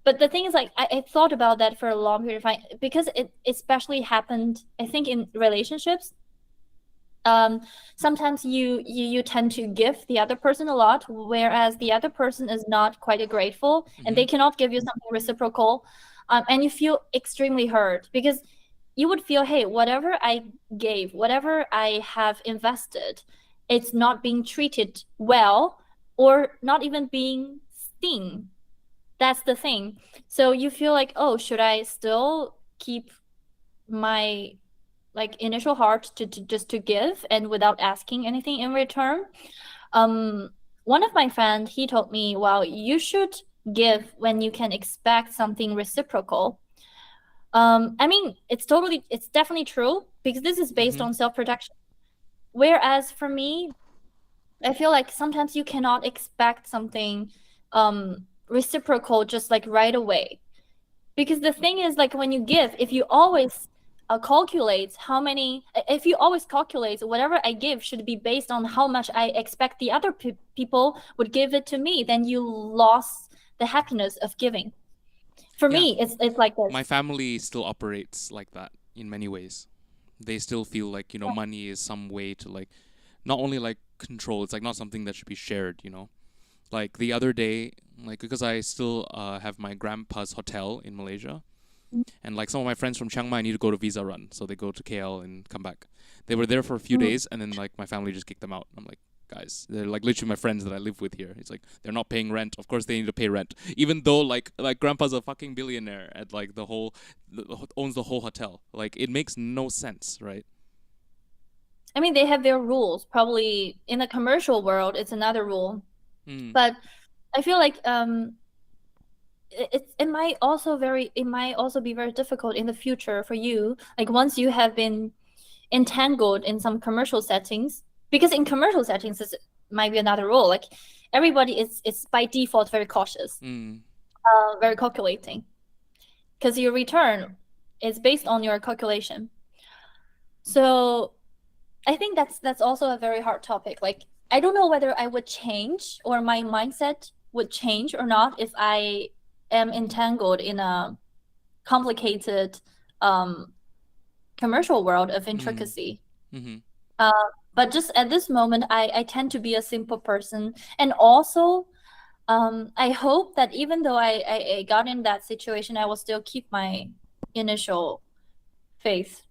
But the thing is, like, I thought about that for a long period of time, because it especially happened, I think, in relationships. Sometimes you tend to give the other person a lot, whereas the other person is not quite grateful, and Mm-hmm. they cannot give you something reciprocal. And you feel extremely hurt, because you would feel, hey, whatever I gave, whatever I have invested, it's not being treated well, or not even being seen. That's the thing. So you feel like, oh, should I still keep my like initial heart to just to give, and without asking anything in return? um One of my friends, he told me, well, you should give when you can expect something reciprocal. I mean, it's definitely true, because this is based Mm-hmm. on self-protection. Whereas for me, I feel like sometimes you cannot expect something reciprocal just like right away. Because the thing is, like, when you give, if you always calculate how many, if you always calculate whatever I give should be based on how much I expect the other people would give it to me, then you lost the happiness of giving. For Yeah, me, it's like my this. family still operates like that in many ways. They still feel like money is some way to like not only like control. It's like not something that should be shared. Like the other day, like because I still have my grandpa's hotel in Malaysia, and like some of my friends from Chiang Mai need to go to visa run, so they go to KL and come back. They were there for a few Mm. days, and then like my family just kicked them out. I'm like, guys. They're like literally my friends that I live with here. It's like they're not paying rent. Of course they need to pay rent, even though like grandpa's a fucking billionaire at like owns the whole hotel. Like it makes no sense, right? I mean, they have their rules. Probably in the commercial world, it's another rule. But I feel like it might also be very difficult in the future for you. Like once you have been entangled in some commercial settings, because in commercial settings it might be another rule. Like everybody is by default very cautious, very calculating, because your return is based on your calculation. So I think that's also a very hard topic. Like I don't know whether I would change or my mindset would change or not if I am entangled in a complicated commercial world of intricacy. But just at this moment, I tend to be a simple person. And also, I hope that even though I got in that situation, I will still keep my initial faith.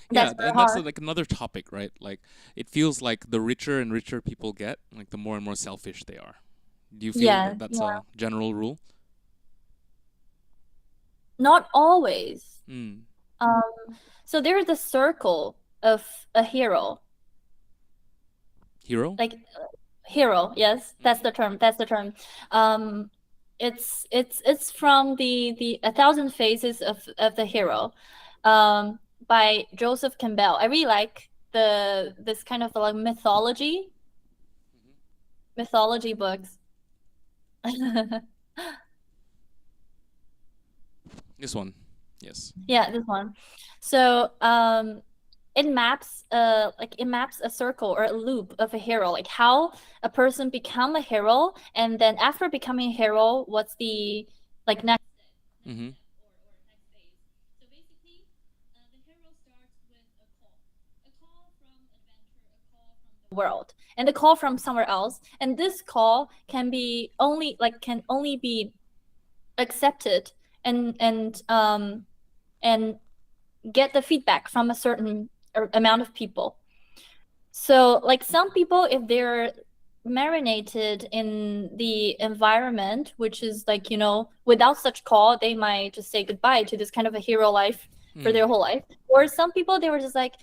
Yeah, and that's like another topic, right? Like it feels like the richer and richer people get, like the more and more selfish they are. Do you feel that that's a general rule? Not always. So there is a circle of a hero. Hero? Like hero, yes, that's the term. It's from the A Thousand Faces of the Hero, by Joseph Campbell. I really like this kind of like mythology books. This one, yes. Yeah, this one. So it maps a circle or a loop of a hero, like how a person become a hero, and then after becoming a hero, what's the like next Mm-hmm. So basically, the hero starts with a call from adventure, a call from the world, and a call from somewhere else. And this call can only be accepted and get the feedback from a certain amount of people. So like some people, if they're marinated in the environment, which is like, without such call, they might just say goodbye to this kind of a hero life for their whole life. Or some people, they were just like,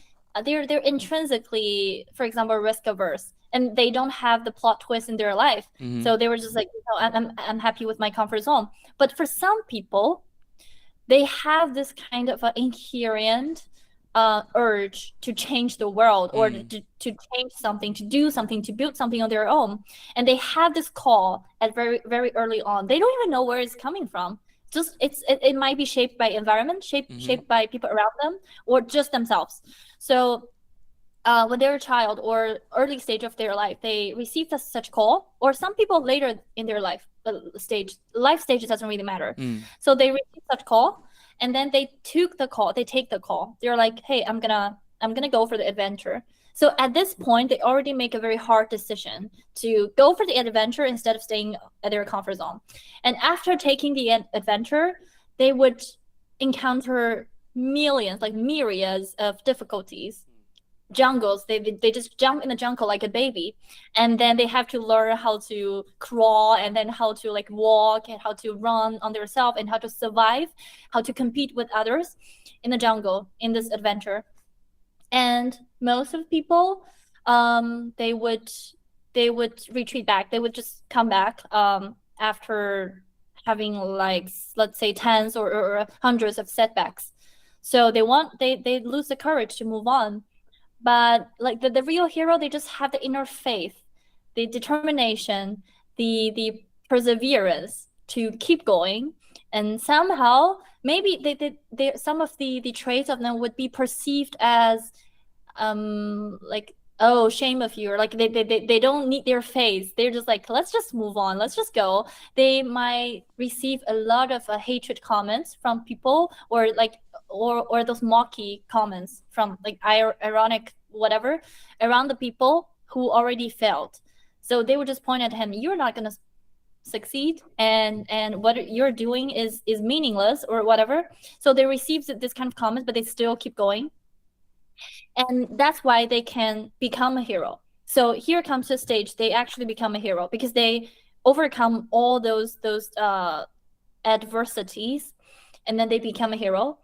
they're intrinsically, for example, risk averse, and they don't have the plot twist in their life. So they were just like, I'm happy with my comfort zone. But for some people, they have this kind of an inherent urge to change the world, or to change something, to do something, to build something on their own. And they have this call at very, very early on. They don't even know where it's coming from. Just it might be shaped by environment, shaped by people around them, or just themselves. So when they're a child or early stage of their life, they receive such call, or some people later in their life stage doesn't really matter. So they receive such call, and then they take the call. They're like, hey, I'm gonna go for the adventure. So at this point, they already make a very hard decision to go for the adventure instead of staying at their comfort zone. And after taking the adventure, they would encounter myriads of difficulties. Jungles, they just jump in the jungle like a baby, and then they have to learn how to crawl, and then how to like walk, and how to run on themselves, and how to survive, how to compete with others in the jungle in this adventure. And most of people, they would retreat back. They would just come back after having like, let's say, tens or hundreds of setbacks. So they lose the courage to move on. But like the real hero, they just have the inner faith, the determination, the perseverance to keep going. And somehow, maybe they some of the traits of them would be perceived as like, oh, shame of you, or like they don't need their face. They're just like, let's just move on, let's just go. They might receive a lot of hatred comments from people, or like or those mocky comments from like ironic whatever around the people who already failed. So they would just point at him, you're not gonna succeed, and what you're doing is meaningless or whatever. So they receive this kind of comments, but they still keep going. And that's why they can become a hero. So here comes the stage they actually become a hero because they overcome all those adversities, and then they become a hero.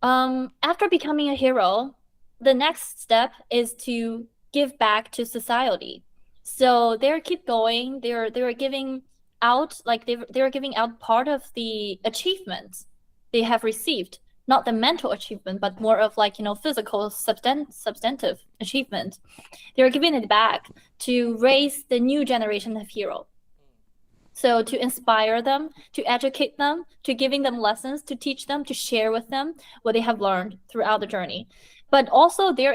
After becoming a hero, the next step is to give back to society. So they're keep going. They're giving out, like they're giving out part of the achievements they have received, not the mental achievement, but more of like, physical substantive achievement. They're giving it back to raise the new generation of hero. So to inspire them, to educate them, to giving them lessons, to teach them, to share with them what they have learned throughout the journey. But also their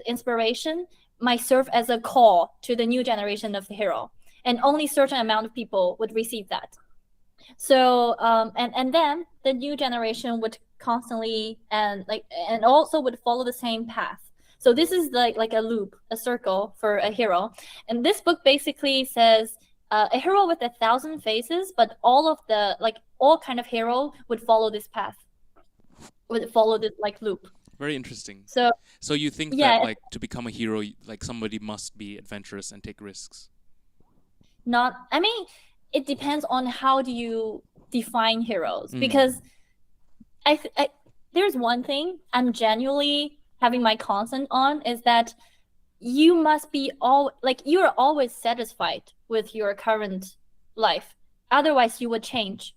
inspiration might serve as a call to the new generation of the hero. And only certain amount of people would receive that. So and then the new generation would constantly and also would follow the same path. So this is like a loop, a circle for a hero. And this book basically says a hero with 1,000 faces, but all kind of hero would follow this path, would follow this like loop. Very interesting. So you think yeah, that like to become a hero, like somebody must be adventurous and take risks? I mean, it depends on how do you define heroes, because there's one thing I'm genuinely having my consent on is that you must be you're always satisfied with your current life. Otherwise you would change.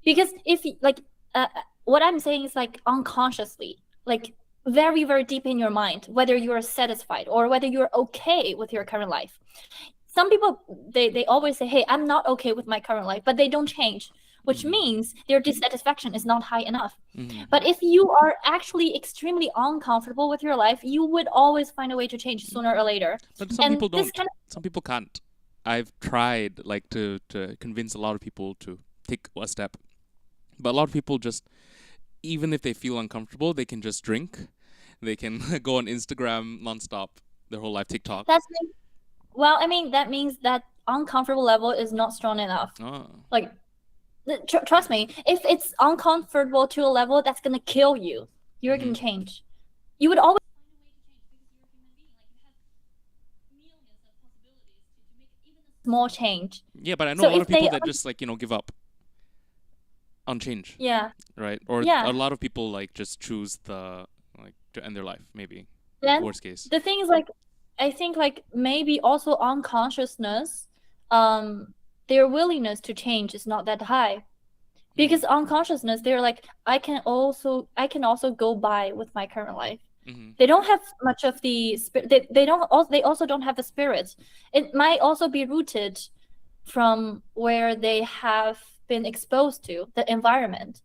Because if what I'm saying is like unconsciously, like very, very deep in your mind, whether you're satisfied or whether you're okay with your current life. Some people, they always say, hey, I'm not okay with my current life, but they don't change, which means their dissatisfaction is not high enough. But if you are actually extremely uncomfortable with your life, you would always find a way to change sooner or later. But some people don't. Some people can't. I've tried like to convince a lot of people to take a step. But a lot of people just, even if they feel uncomfortable, they can just drink. They can go on Instagram nonstop their whole life, TikTok. Well, I mean, that means that uncomfortable level is not strong enough. Oh. Like, trust me, if it's uncomfortable to a level that's going to kill you, you're going to change. You would always find a way to change because you're a human being. Like, you have millions of possibilities to make even a small change. Yeah, but I know a lot of people that just, like, give up on change. Yeah. Right? Or a lot of people, like, just choose to end their life, maybe. Then, worst case. The thing is, like, I think like maybe also unconsciousness, their willingness to change is not that high, because unconsciousness, they're like, I can also go by with my current life. They don't have much of the spirit. They also don't have the spirit. It might also be rooted from where they have been exposed to, the environment.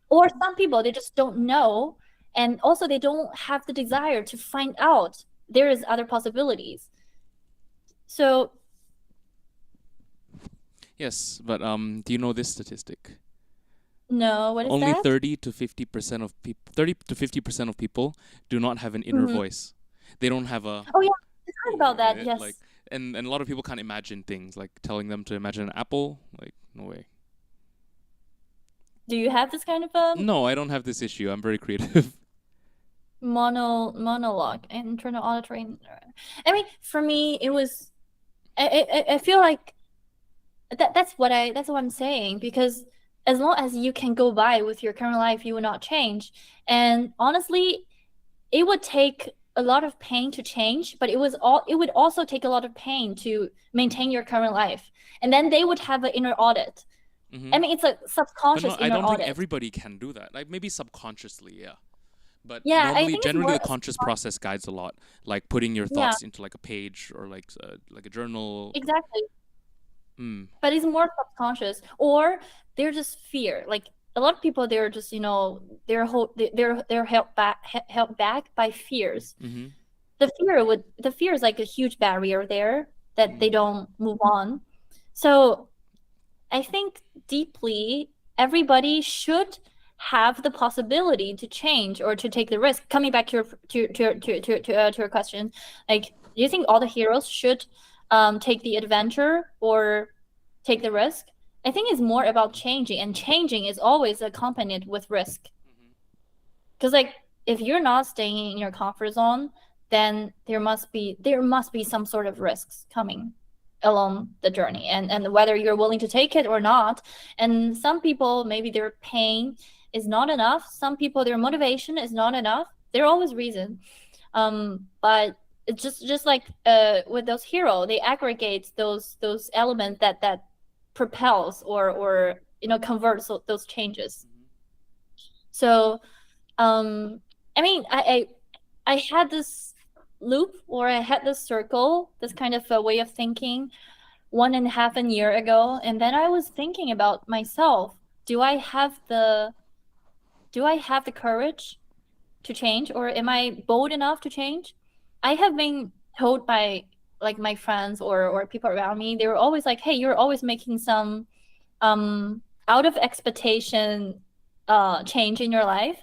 Or some people, they just don't know, and also they don't have the desire to find out there is other possibilities. So yes, but do you know this statistic? No, what is Only that? 30 to 50% of people, 30 to 50% of people do not have an inner voice. They don't have a. Oh yeah, I heard about that. Yes. Like, and a lot of people can't imagine things, like telling them to imagine an apple. Like, no way. Do you have this kind of No, I don't have this issue. I'm very creative. Monologue, internal auditory. I mean, for me, it was. I feel like that's what I'm saying, because as long as you can go by with your current life, you will not change. And honestly, it would take a lot of pain to change, but it would also take a lot of pain to maintain your current life. And then they would have an inner audit. I mean, it's a subconscious inner audit. I don't think everybody can do that. Like, maybe subconsciously, yeah. But yeah, generally the conscious process guides a lot, like putting your thoughts into like a page or like a journal. Exactly. But it's more subconscious, or they're just fear. Like a lot of people, they're just they're held back by fears. The fear is like a huge barrier there that they don't move on. So I think deeply everybody should have the possibility to change or to take the risk. Coming back to your question, like, do you think all the heroes should take the adventure or take the risk? I think it's more about changing, and changing is always accompanied with risk. Because like if you're not staying in your comfort zone, then there must be some sort of risks coming along the journey, and whether you're willing to take it or not. And some people, maybe their pain is not enough. Some people, their motivation is not enough. There are always reasons. But it's just like with those hero, they aggregate those elements that propels or converts those changes. So I mean, I had this loop, or I had this circle, this kind of a way of thinking 1.5 year ago, and then I was thinking about myself. Do I have the courage to change, or am I bold enough to change? I have been told by like my friends or people around me, they were always like, hey, you're always making some out of expectation change in your life.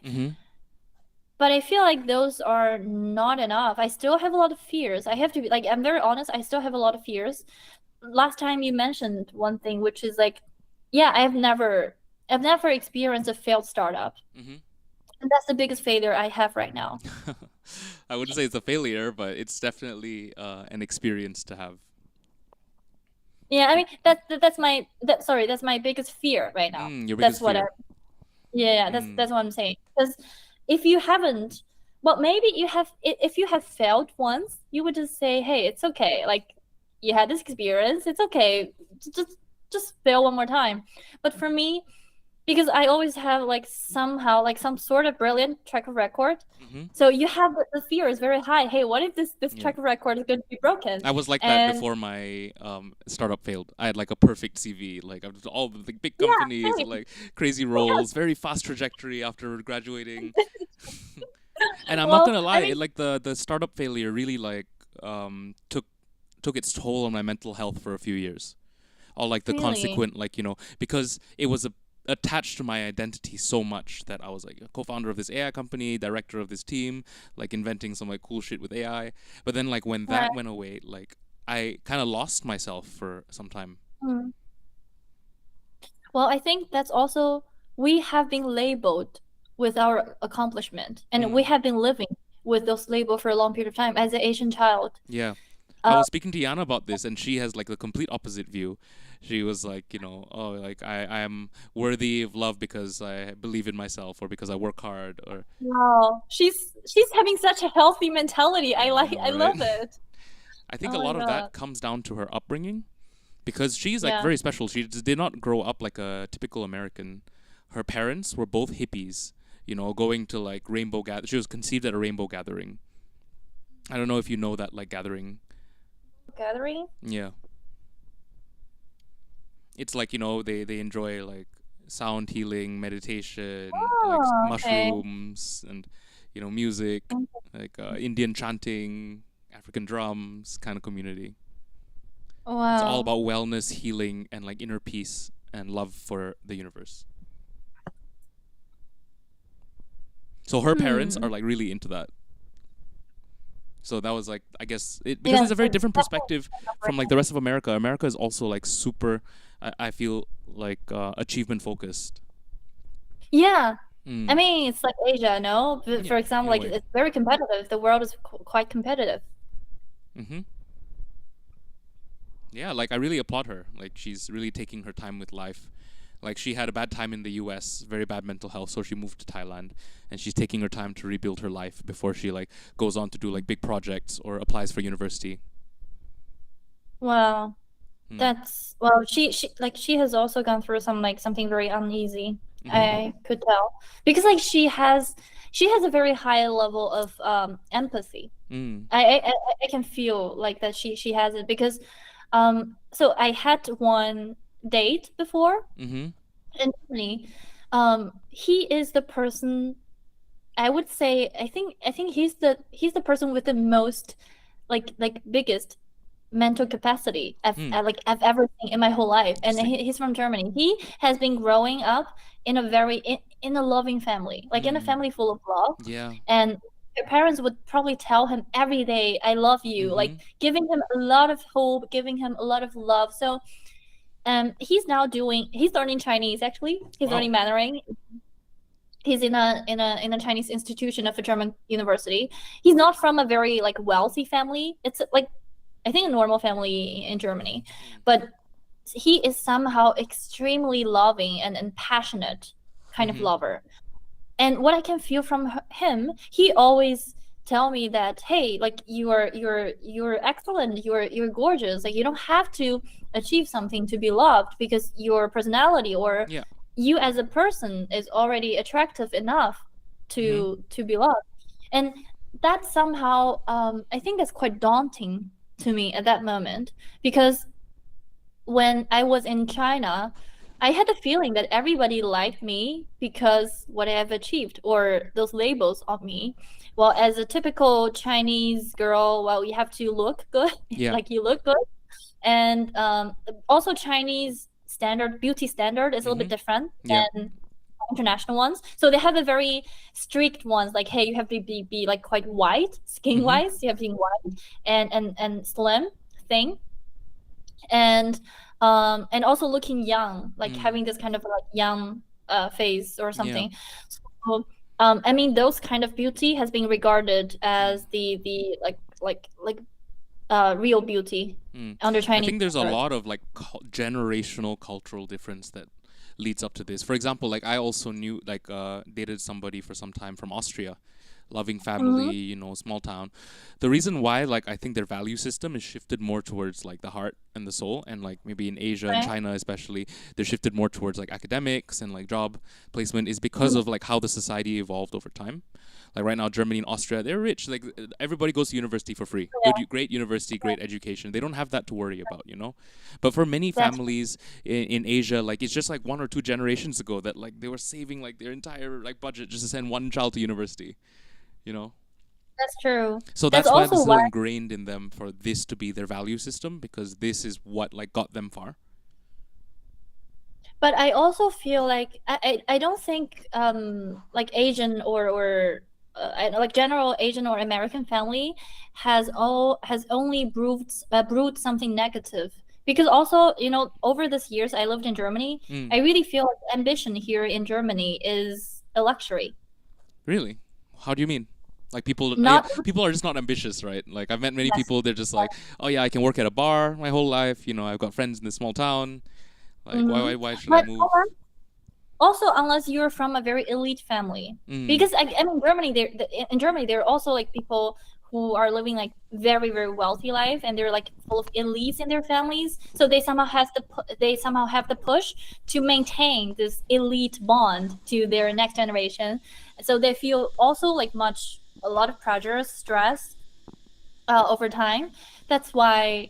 But I feel like those are not enough. I still have a lot of fears. I have to be like, I'm very honest, I still have a lot of fears. Last time you mentioned one thing, which is like, yeah, I've never experienced a failed startup. And that's the biggest failure I have right now. I wouldn't say it's a failure, but it's definitely an experience to have. Yeah, I mean that's my biggest fear right now. Your That's biggest what fear. that's what I'm saying. Because if you haven't, well, maybe you have. If you have failed once, you would just say, "Hey, it's okay. Like, you had this experience. It's okay. Just fail one more time." But for me, because I always have like somehow like some sort of brilliant track record, so you have the fear is very high. Hey, what if this Yeah. track record is going to be broken? I was like that And before my startup failed. I had like a perfect CV, like I was all the big yeah, companies, same. like crazy roles, very fast trajectory after graduating. And I'm not Well, gonna I lie, mean, like the startup failure really like took its toll on my mental health for a few years. All like the really, consequent, like, because it was attached to my identity so much that I was like a co-founder of this AI company, director of this team, like inventing some like cool shit with AI. But then like when right. that went away, like I kind of lost myself for some time. Mm. Well, I think that's also, we have been labeled with our accomplishment, and we have been living with those labels for a long period of time as an Asian child. Yeah. I was speaking to Yana about this, and she has like the complete opposite view. She was like, oh, like I am worthy of love because I believe in myself, or because I work hard, or Wow, she's having such a healthy mentality. I I know, love right? it. I think Oh a my lot of God. that comes down to her upbringing, because she's like Yeah. very special. She did not grow up like a typical American. Her parents were both hippies, going to like rainbow gather. She was conceived at a rainbow gathering. I don't know if you know that like gathering. Gathering? Yeah. It's like, they enjoy like sound healing, meditation, like Oh, okay. mushrooms, and music, like Indian chanting, African drums kind of community. It's all Wow. about wellness, healing, and like inner peace and love for the universe. So her parents are like really into that. So that was like, I guess because Yeah, it's a very different that was perspective from like the rest of America. America is also like super, I feel like achievement focused. Yeah. I Mm. mean, it's like Asia, no? Yeah, For example, in a like way. it's very competitive. The world is quite competitive. Mm-hmm. Yeah, like I really applaud her. Like she's really taking her time with life. Like she had a bad time in the US, very bad mental health, so she moved to Thailand, and she's taking her time to rebuild her life before she like goes on to do like big projects or applies for university. Wow. Mm. That's, well, she has also gone through something very uneasy. Mm-hmm. I could tell, because like she has a very high level of empathy. Mm. I can feel like that she has it, because so I had one date before Mm-hmm. in Germany. He is the person, I would say, I think he's the person with the most like biggest mental capacity I've ever seen in my whole life. And he's from Germany. He has been growing up in a very in a loving family, like in a family full of love. Yeah. And their parents would probably tell him every day, "I love you," like giving him a lot of hope, giving him a lot of love. So he's learning Chinese, actually. He's Wow. learning Mandarin. he's in a Chinese institution of a German university. He's not from a very like wealthy family. It's like I think a normal family in Germany, but he is somehow extremely loving and passionate kind of Mm-hmm. lover. And what I can feel from him, he always tell me that, hey, like you're excellent, you're gorgeous, like you don't have to achieve something to be loved, because your personality or Yeah. you as a person is already attractive enough to be loved. And that somehow, I think that's quite daunting to me at that moment, because when I was in China, I had the feeling that everybody liked me because what I have achieved or those labels of me. Well, as a typical Chinese girl, well, you have to look good, Yeah. like you look good. And also Chinese standard, beauty standard is a little bit different Yeah. than international ones. So they have a very strict ones, like, hey, you have to be like quite white, skin wise, you have to be white and slim, thin, and also looking young, like having this kind of like young face or something. So I mean, those kind of beauty has been regarded as the real beauty under I Chinese think there's a standards. lot of like generational cultural difference that leads up to this. For example, like I also knew like dated somebody for some time from Austria, loving family, you know, small town. The reason why like I think their value system is shifted more towards like the heart and the soul, and like maybe in Asia and Right. China especially, they're shifted more towards like academics and like job placement, is because of like how the society evolved over time. Like right now, Germany and Austria, they're rich. Like everybody goes to university for free. Yeah. Great university, great education. They don't have that to worry about, you know. But for many That's families in Asia, like it's just like 1 or 2 generations ago that like they were saving like their entire like budget just to send one child to university, you know. that's true. So That's that's why also it's so why. ingrained in them for this to be their value system, because this is what like got them far. But I also feel like I don't think like Asian or like general Asian or American family has only brewed something negative, because also, you know, over these years I lived in Germany, I really feel like ambition here in Germany is a luxury. Really? How do you mean? Like Not people are just not ambitious, right? Like I've met many people. They're just like, oh yeah, I can work at a bar my whole life. You know, I've got friends in this small town. Like why should I but move? also unless you're from a very elite family, because I mean Germany, in Germany there are also like people who are living like very very wealthy life, and they're like full of elites in their families, so they somehow have the push to maintain this elite bond to their next generation, so they feel also like a lot of pressure, stress over time. That's why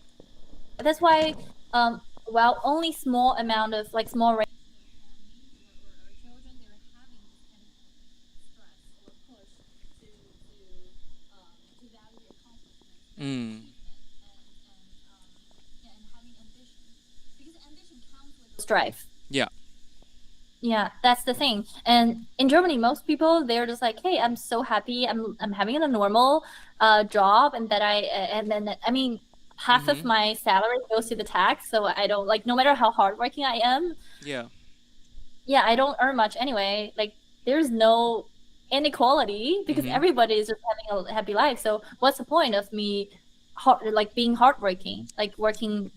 well, only small amount of like small Mm. strife. Yeah. Yeah, that's the thing. And in Germany, most people, they're just like, hey, I'm so happy. I'm having a normal job, and that and then I mean half of my salary goes to the tax, so I don't like, no matter how hardworking I am, Yeah. yeah, I don't earn much anyway. Like there's no inequality because everybody is just having a happy life. So what's the point of me like being hardworking, like working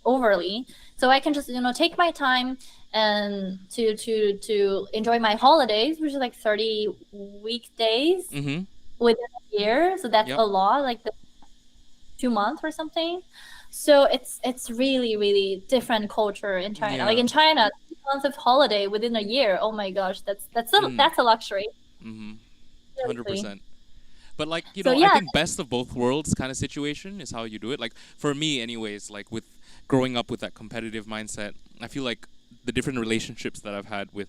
overly? So I can just, you know, take my time and to enjoy my holidays, which is like 30 weekdays within a year. So that's Yep. a lot, like the 2 months or something. So it's really really different culture in China. Yeah. Like in China, 2 months of holiday within a year. Oh my gosh, that's a luxury. Mm-hmm. Seriously. 100%. But like, you So know, I yeah, think best of both worlds kind of situation is how you do it. Like for me anyways, like with growing up with that competitive mindset, I feel like the different relationships that I've had with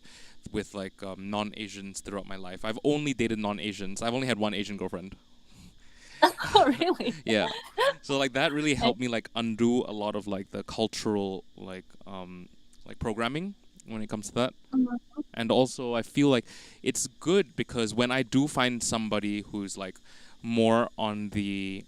like non-Asians throughout my life. I've only dated non-Asians. I've only had one Asian girlfriend. oh really? Yeah. So like that really helped me like undo a lot of like the cultural like programming when it comes to that. And also I feel like it's good because when I do find somebody who's like more on the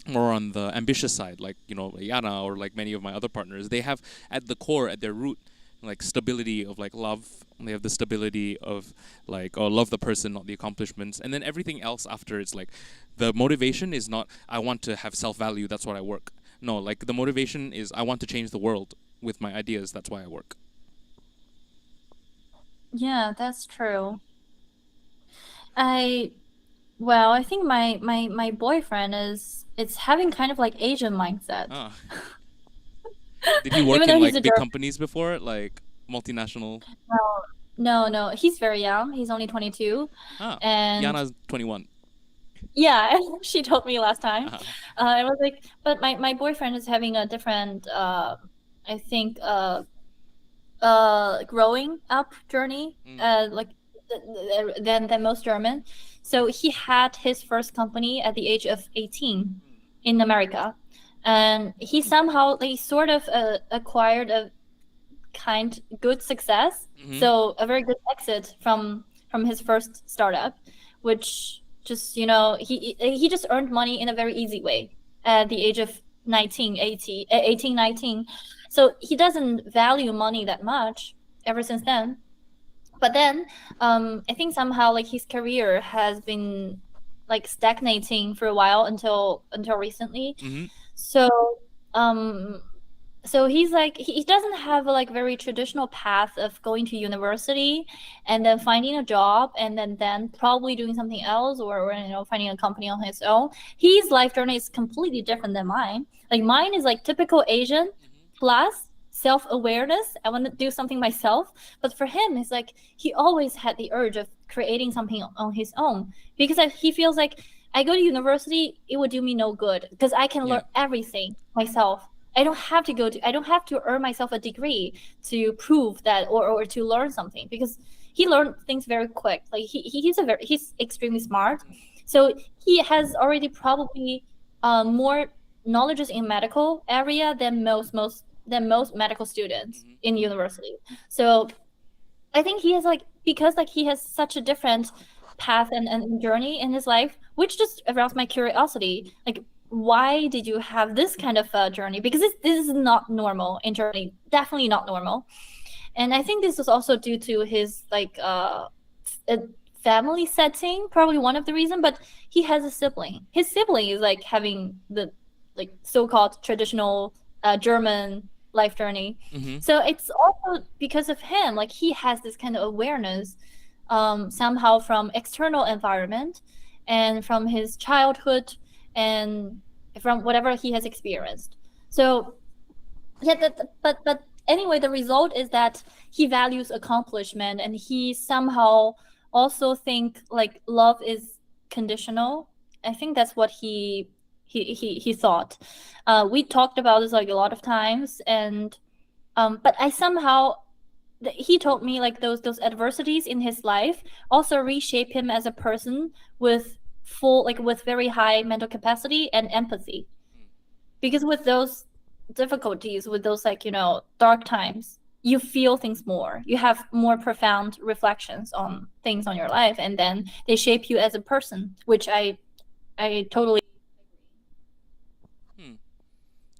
ambitious side, like, you know, Yana or like many of my other partners, they have at the core, at their root, like stability of like love. They have the stability of like, or love the person, not the accomplishments. And then everything else after, it's like the motivation is not I want to have self-value, that's why I work. No, like the motivation is I want to change the world with my ideas, that's why I work. Yeah, that's true. I think my boyfriend is it's having kind of like Asian mindset. Ah. Did he work Even though in he's a like big German. companies before, like multinational? No, he's very young. He's only 22, Ah, and Yana's 21. yeah, she told me last time. Uh-huh. I was like, but my boyfriend is having a different, I think, growing up journey, like than most German. So he had his first company at the age of 18 in America, and he somehow like sort of acquired a good success. Mhm. So a very good exit from his first startup, which just he just earned money in a very easy way at the age of 18, 19. So he doesn't value money that much ever since then. But then I think somehow like his career has been like stagnating for a while until recently. Mhm. So um so he's like he doesn't have a like very traditional path of going to university and then finding a job and then probably doing something else, or finding a company on his own. His life journey is completely different than mine. Like mine is like typical Asian plus self-awareness. I want to do something myself. But for him, it's like he always had the urge of creating something on his own, because he feels like I go to university, it would do me no good because I can learn everything myself. I don't have to earn myself a degree to prove that, or to learn something, because he learned things very quick. Like he's extremely smart. So he has already probably more knowledges in medical area than most medical students in university. So I think he has like, because like he has such a different path and journey in his life, which just aroused my curiosity. Like, why did you have this kind of journey? Because this is not normal in Germany, definitely not normal. And I think this is also due to his like family setting, probably one of the reasons. But he has a sibling. His sibling is like having the like so-called traditional German life journey. So it's also because of him, like he has this kind of awareness somehow from external environment and from his childhood and from whatever he has experienced. So yeah, but anyway, the result is that he values accomplishment, and he somehow also think like love is conditional. I think that's what he thought. We talked about this like a lot of times, and but I somehow he told me like those adversities in his life also reshape him as a person with very high mental capacity and empathy. Because with those difficulties, with those like dark times, you feel things more. You have more profound reflections on things on your life, and then they shape you as a person, which I totally.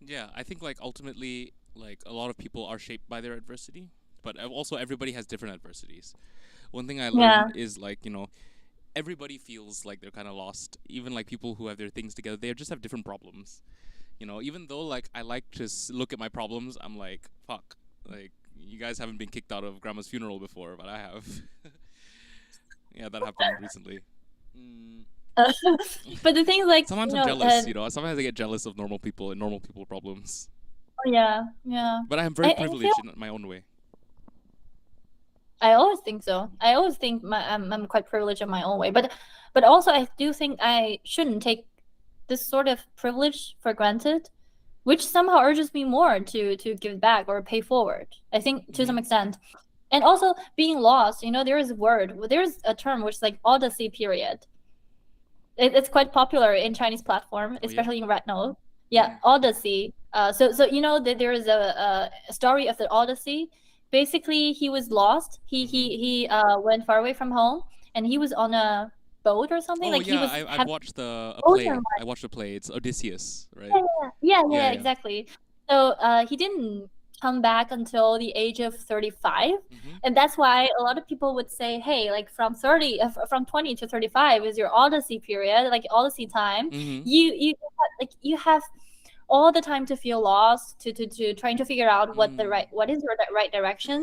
Yeah, I think like ultimately, like a lot of people are shaped by their adversity, but also everybody has different adversities. One thing I learned is like, everybody feels like they're kind of lost. Even like people who have their things together, they just have different problems. Even though like I like to look at my problems, I'm like, fuck, like you guys haven't been kicked out of grandma's funeral before, but I have. Yeah, that happened recently. But the thing is, like, sometimes I'm jealous. Sometimes I get jealous of normal people and normal people problems. Yeah. But I'm very privileged in my own way. I always think so. I always think I'm quite privileged in my own way, but also I do think I shouldn't take this sort of privilege for granted, which somehow urges me more to give back or pay forward. I think to some extent. And also being lost, there's a term which is like Odyssey period. It's quite popular in Chinese platform, especially in Red Note. Yeah, Odyssey. So there is a story of the Odyssey. Basically, he was lost. He went far away from home, and he was on a boat or something. Oh like yeah, he was I've watched a play. I watched a play. It's Odysseus, right? Yeah, exactly. So he didn't come back until the age of 35. Mm-hmm. And that's why a lot of people would say, hey, like from 20 to 35 is your odyssey period, like odyssey time. Mm-hmm. You have all the time to feel lost, to trying to figure out what is your right direction.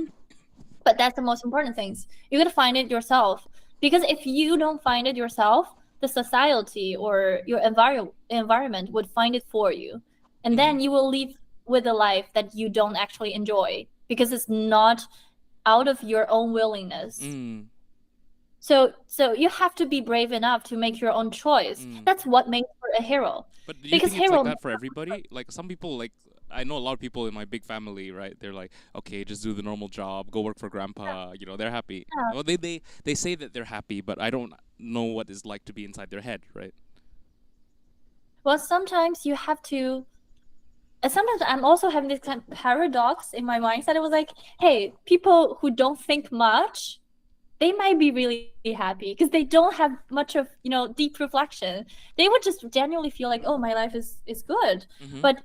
But that's the most important things. You gotta find it yourself, because if you don't find it yourself, the society or your environment would find it for you, and then you will live with a life that you don't actually enjoy because it's not out of your own willingness. So you have to be brave enough to make your own choice. That's what makes for a hero. But do you think it's like that for everybody? Like some people, like I know a lot of people in my big family, right? They're like, okay, just do the normal job, go work for grandpa. You know, they're happy. Yeah. Well, they say that they're happy, but I don't know what it's like to be inside their head, right? Well, sometimes you have to. Sometimes I'm also having this kind of paradox in my mindset. It was like, hey, people who don't think much, they might be really happy because they don't have much of, deep reflection. They would just genuinely feel like, oh, my life is good. But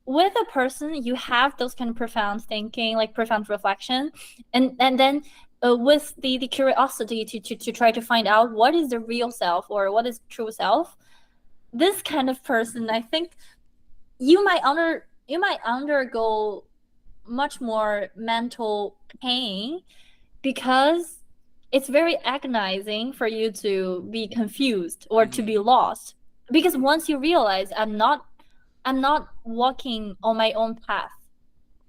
with a person, you have those kind of profound thinking, like profound reflection, and then with the curiosity to try to find out what is the real self or what is true self. This kind of person, I think, you might undergo much more mental pain because it's very agonizing for you to be confused or to be lost. Because once you realize I'm not walking on my own path,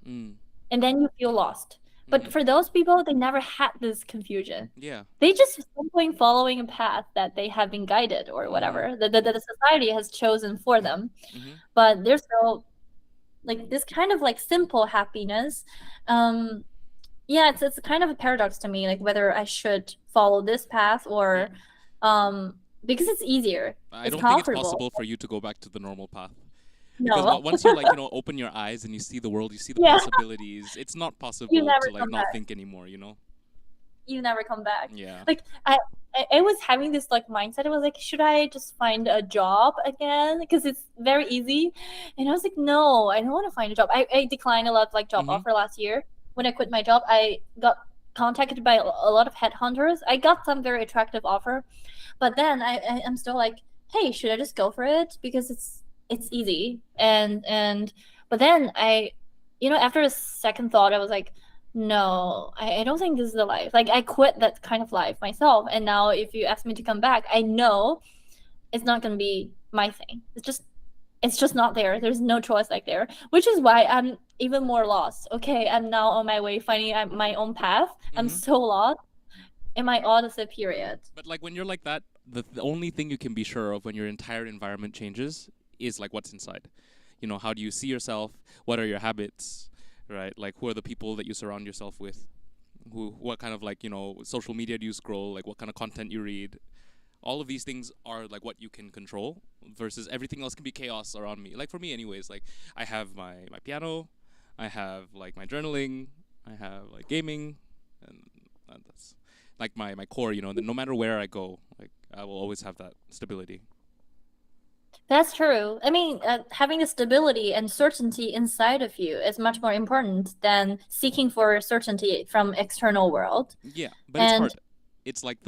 and then you feel lost. But for those people, they never had this confusion. Yeah. They just simply following a path that they have been guided or whatever that the society has chosen for them. But there's no like this kind of like simple happiness. Yeah, it's kind of a paradox to me, like whether I should follow this path or because it's easier. I don't think it's possible for you to go back to the normal path. Because No. once you open your eyes and you see the world, you see the possibilities. It's not possible to like not think anymore. You never come back. Yeah. Like I was having this like mindset. It was like, should I just find a job again? Because it's very easy. And I was like, no, I don't want to find a job. I declined a lot of like job offer last year. When I quit my job, I got contacted by a lot of headhunters. I got some very attractive offer, but then I'm still like, hey, should I just go for it? Because it's easy. But then after a second thought, I was like, no, I don't think this is the life. Like I quit that kind of life myself. And now if you ask me to come back, I know it's not going to be my thing. It's just not there. There's no choice like there, which is why I'm even more lost. Okay, I'm now on my way finding my own path. I'm so lost in my odyssey period. But like when you're like that, the only thing you can be sure of when your entire environment changes is like what's inside. How do you see yourself? What are your habits? Right? Like who are the people that you surround yourself with? What kind of like, social media do you scroll? Like what kind of content you read? All of these things are like what you can control versus everything else can be chaos around me. Like for me anyways, like I have my piano, I have like my journaling, I have like gaming, and that's like my core, that no matter where I go, like I will always have that stability. That's true. I mean, having the stability and certainty inside of you is much more important than seeking for certainty from external world. Yeah, but it's hard. It's like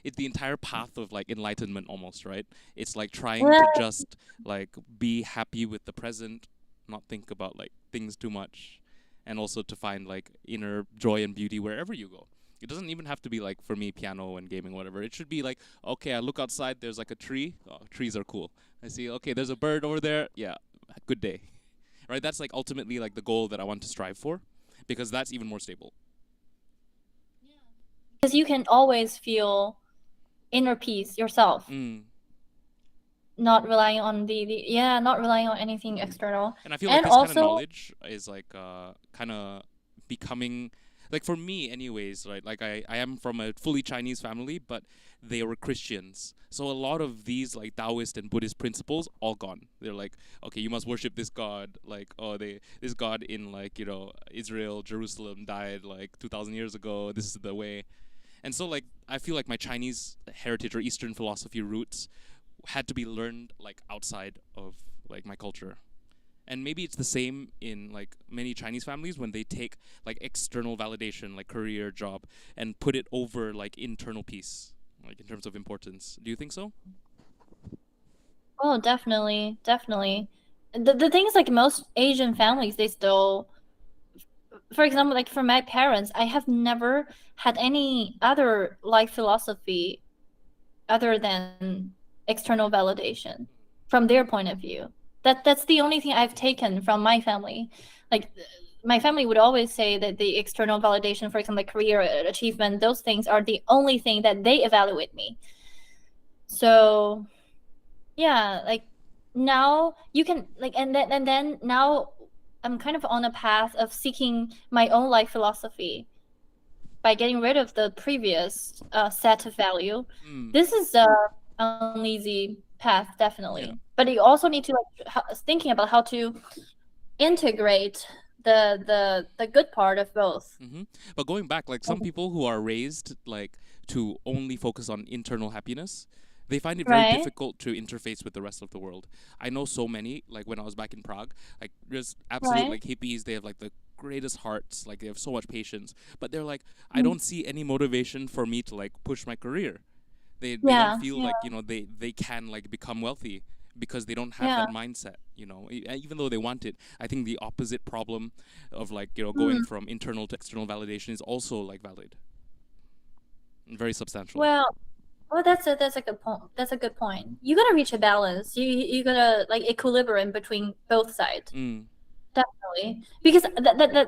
it's the entire path of like enlightenment almost, right? It's like trying to just like be happy with the present, not think about like things too much, and also to find like inner joy and beauty wherever you go. It doesn't even have to be like, for me, piano and gaming, whatever. It should be like, okay, I look outside, there's like a tree. Oh, trees are cool. I see, okay, there's a bird over there. Yeah, good day. Right? That's like ultimately like the goal that I want to strive for, because that's even more stable. Because you can always feel inner peace yourself. Not relying on not relying on anything external. And I feel like this kind of knowledge is like kind of becoming, like for me anyways, right? Like I am from a fully Chinese family, but they were Christians. So a lot of these like Taoist and Buddhist principles all gone. They're like, okay, you must worship this god. Like, oh, this god in like, Israel, Jerusalem died like 2,000 years ago. This is the way. And so like I feel like my Chinese heritage or Eastern philosophy roots had to be learned like outside of like my culture. And maybe it's the same in like many Chinese families when they take like external validation, like career, job, and put it over like internal peace, like in terms of importance. Do you think so? Oh, definitely, definitely. The thing is, like most Asian families, they still, for example, like for my parents, I have never had any other life philosophy other than external validation from their point of view. That's the only thing I've taken from my family. Like my family would always say that the external validation, for example, like career achievement, those things are the only thing that they evaluate me. So yeah, like now you can like and then now I'm kind of on a path of seeking my own life philosophy by getting rid of the previous set of value. Mm. This is an easy path, Yeah. definitely. But you also need to thinking about how to integrate the good part of both. But going back, like some people who are raised like to only focus on internal happiness, they find it very Right? difficult to interface with the rest of the world. I know so many, like when I was back in Prague, like there's absolute Right? like hippies, they have like the greatest hearts, like they have so much patience, but they're like, I Mm. don't see any motivation for me to like push my career. They don't Yeah, feel yeah, like, you know, they can like become wealthy because they don't have yeah. that mindset, you know, even though they want it. I think the opposite problem of like, you know, Mm. going from internal to external validation is also like valid and very substantial. Well, that's a good point. That's a good point. You gotta reach a balance. You gotta like equilibrium between both sides. Mm. Definitely. Because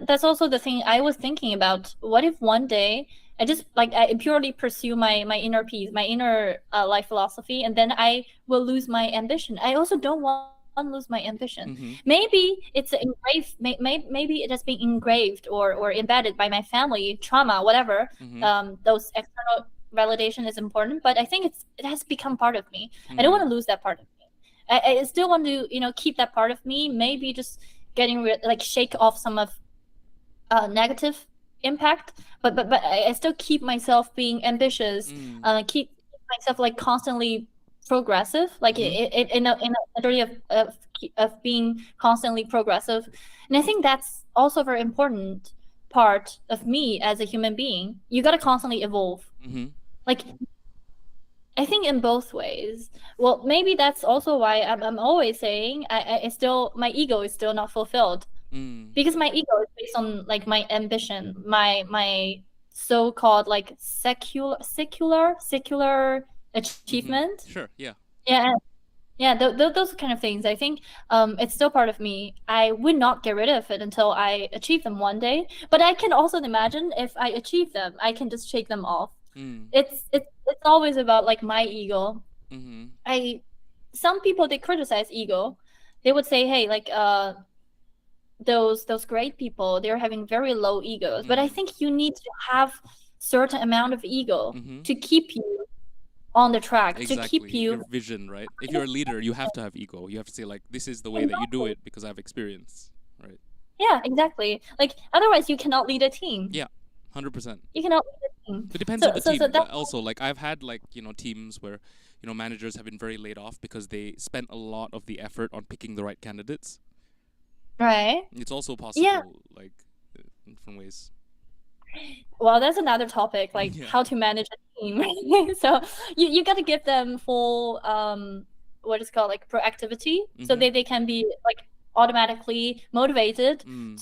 that's also the thing I was thinking about. What if one day I just like I purely pursue my inner peace, my inner life philosophy, and then I will lose my ambition. I also don't want to lose my ambition. Mm-hmm. Maybe it's engraved. Maybe it has been engraved or embedded by my family trauma, whatever. Mm-hmm. Those external validation is important, but I think it has become part of me. I don't want to lose that part of me. I still want to keep that part of me. Maybe just getting like shake off some of negative impact, but I still keep myself being ambitious, keep myself like constantly progressive, like in a degree of being constantly progressive. And I think that's also a very important part of me as a human being. You got to constantly evolve. Mm-hmm. Like I think in both ways. Well, maybe that's also why I'm always saying I still my ego is still not fulfilled Mm. because my ego is based on like my ambition, my so-called like secular achievement. Sure, yeah. Yeah, yeah, those kind of things. I think it's still part of me. I would not get rid of it until I achieve them one day. But I can also imagine if I achieve them, I can just shake them off. Mm. It's always about like my ego. Mm-hmm. Some people they criticize ego. They would say, hey, like those great people, they're having very low egos. But I think you need to have certain amount of ego to keep you on the track, to Exactly. keep you Your vision, right? If you're a leader, you have to have ego. You have to say like, this is the way that you do it because I have experience, right? Yeah, exactly. Like otherwise you cannot lead a team. Yeah, 100%. You cannot lead a team. It depends on the team. that's Also, like I've had like, you know, teams where, you know, managers have been very laid off because they spent a lot of the effort on picking the right candidates. right. It's also possible, Yeah. like in different ways. Well, that's another topic, like Yeah. how to manage a team. So you got to give them full what is called like proactivity, so they can be like automatically motivated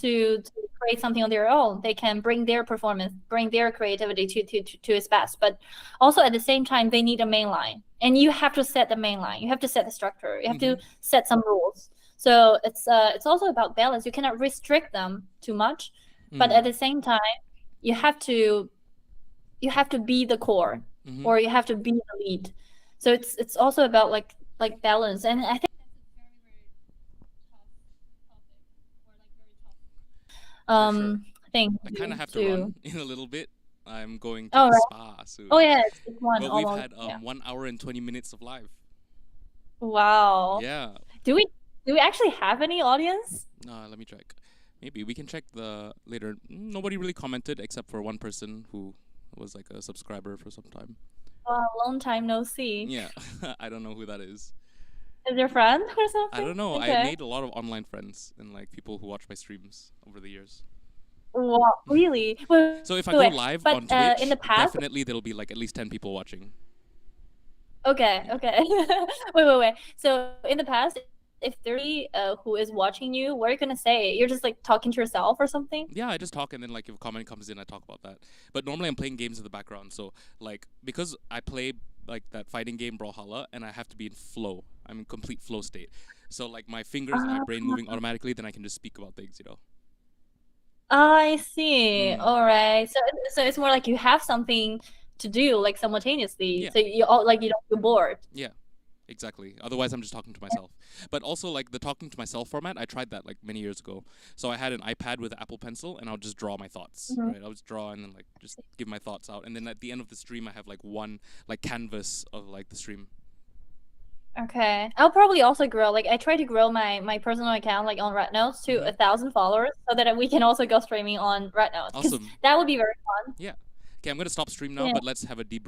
to create something on their own. They can bring their performance, bring their creativity to its best. But also at the same time, they need a main line, and you have to set the main line. You have to set the structure. You have to set some rules. So it's also about balance. You cannot restrict them too much, but at the same time, you have to be the core, or you have to be the lead. So it's also about like balance, and I think For sure. thing I kind of have to run in a little bit. I'm going to Oh, the right. spa soon. Oh yeah, it's one But we've almost. had Yeah. 1 hour and 20 minutes of live. Wow. Yeah. Do we actually have any audience? Let me check. Maybe we can check the later. Nobody really commented except for one person who was like a subscriber for some time. Long time no see. Yeah, I don't know who that is. Is your friend or something? I don't know. I Okay. made a lot of online friends and like people who watch my streams over the years. Wow, really? Wait, So if I wait, go wait. live But on in Twitch, the past, definitely there'll be like at least 10 people watching. okay, Yeah. okay. Wait. So in the past, if 30 who is watching you, what are you gonna say? You're just like talking to yourself or something? Yeah, I just talk and then like if a comment comes in, I talk about that. But normally I'm playing games in the background. So like because I play like that fighting game Brawlhalla and I have to be in flow. I'm in complete flow state. So like my fingers and my brain moving automatically, then I can just speak about things. I see. Mm. All right. So it's more like you have something to do like simultaneously. Yeah. So you all like you don't feel bored. Yeah. Exactly. Otherwise, I'm just talking to myself. But also, like the talking to myself format, I tried that like many years ago. So I had an iPad with an Apple Pencil, and I'll just draw my thoughts. Mhm. Right? I'll just draw and then like just give my thoughts out. And then at the end of the stream, I have like one like canvas of like the stream. Okay. I'll probably also grow. Like I try to grow my personal account like on Red Notes to 1,000 followers so that we can also go streaming on Red Notes. 'Cause Awesome. that would be very fun. Yeah. Okay, I'm gonna stop stream now, Yeah. but let's have a debrief.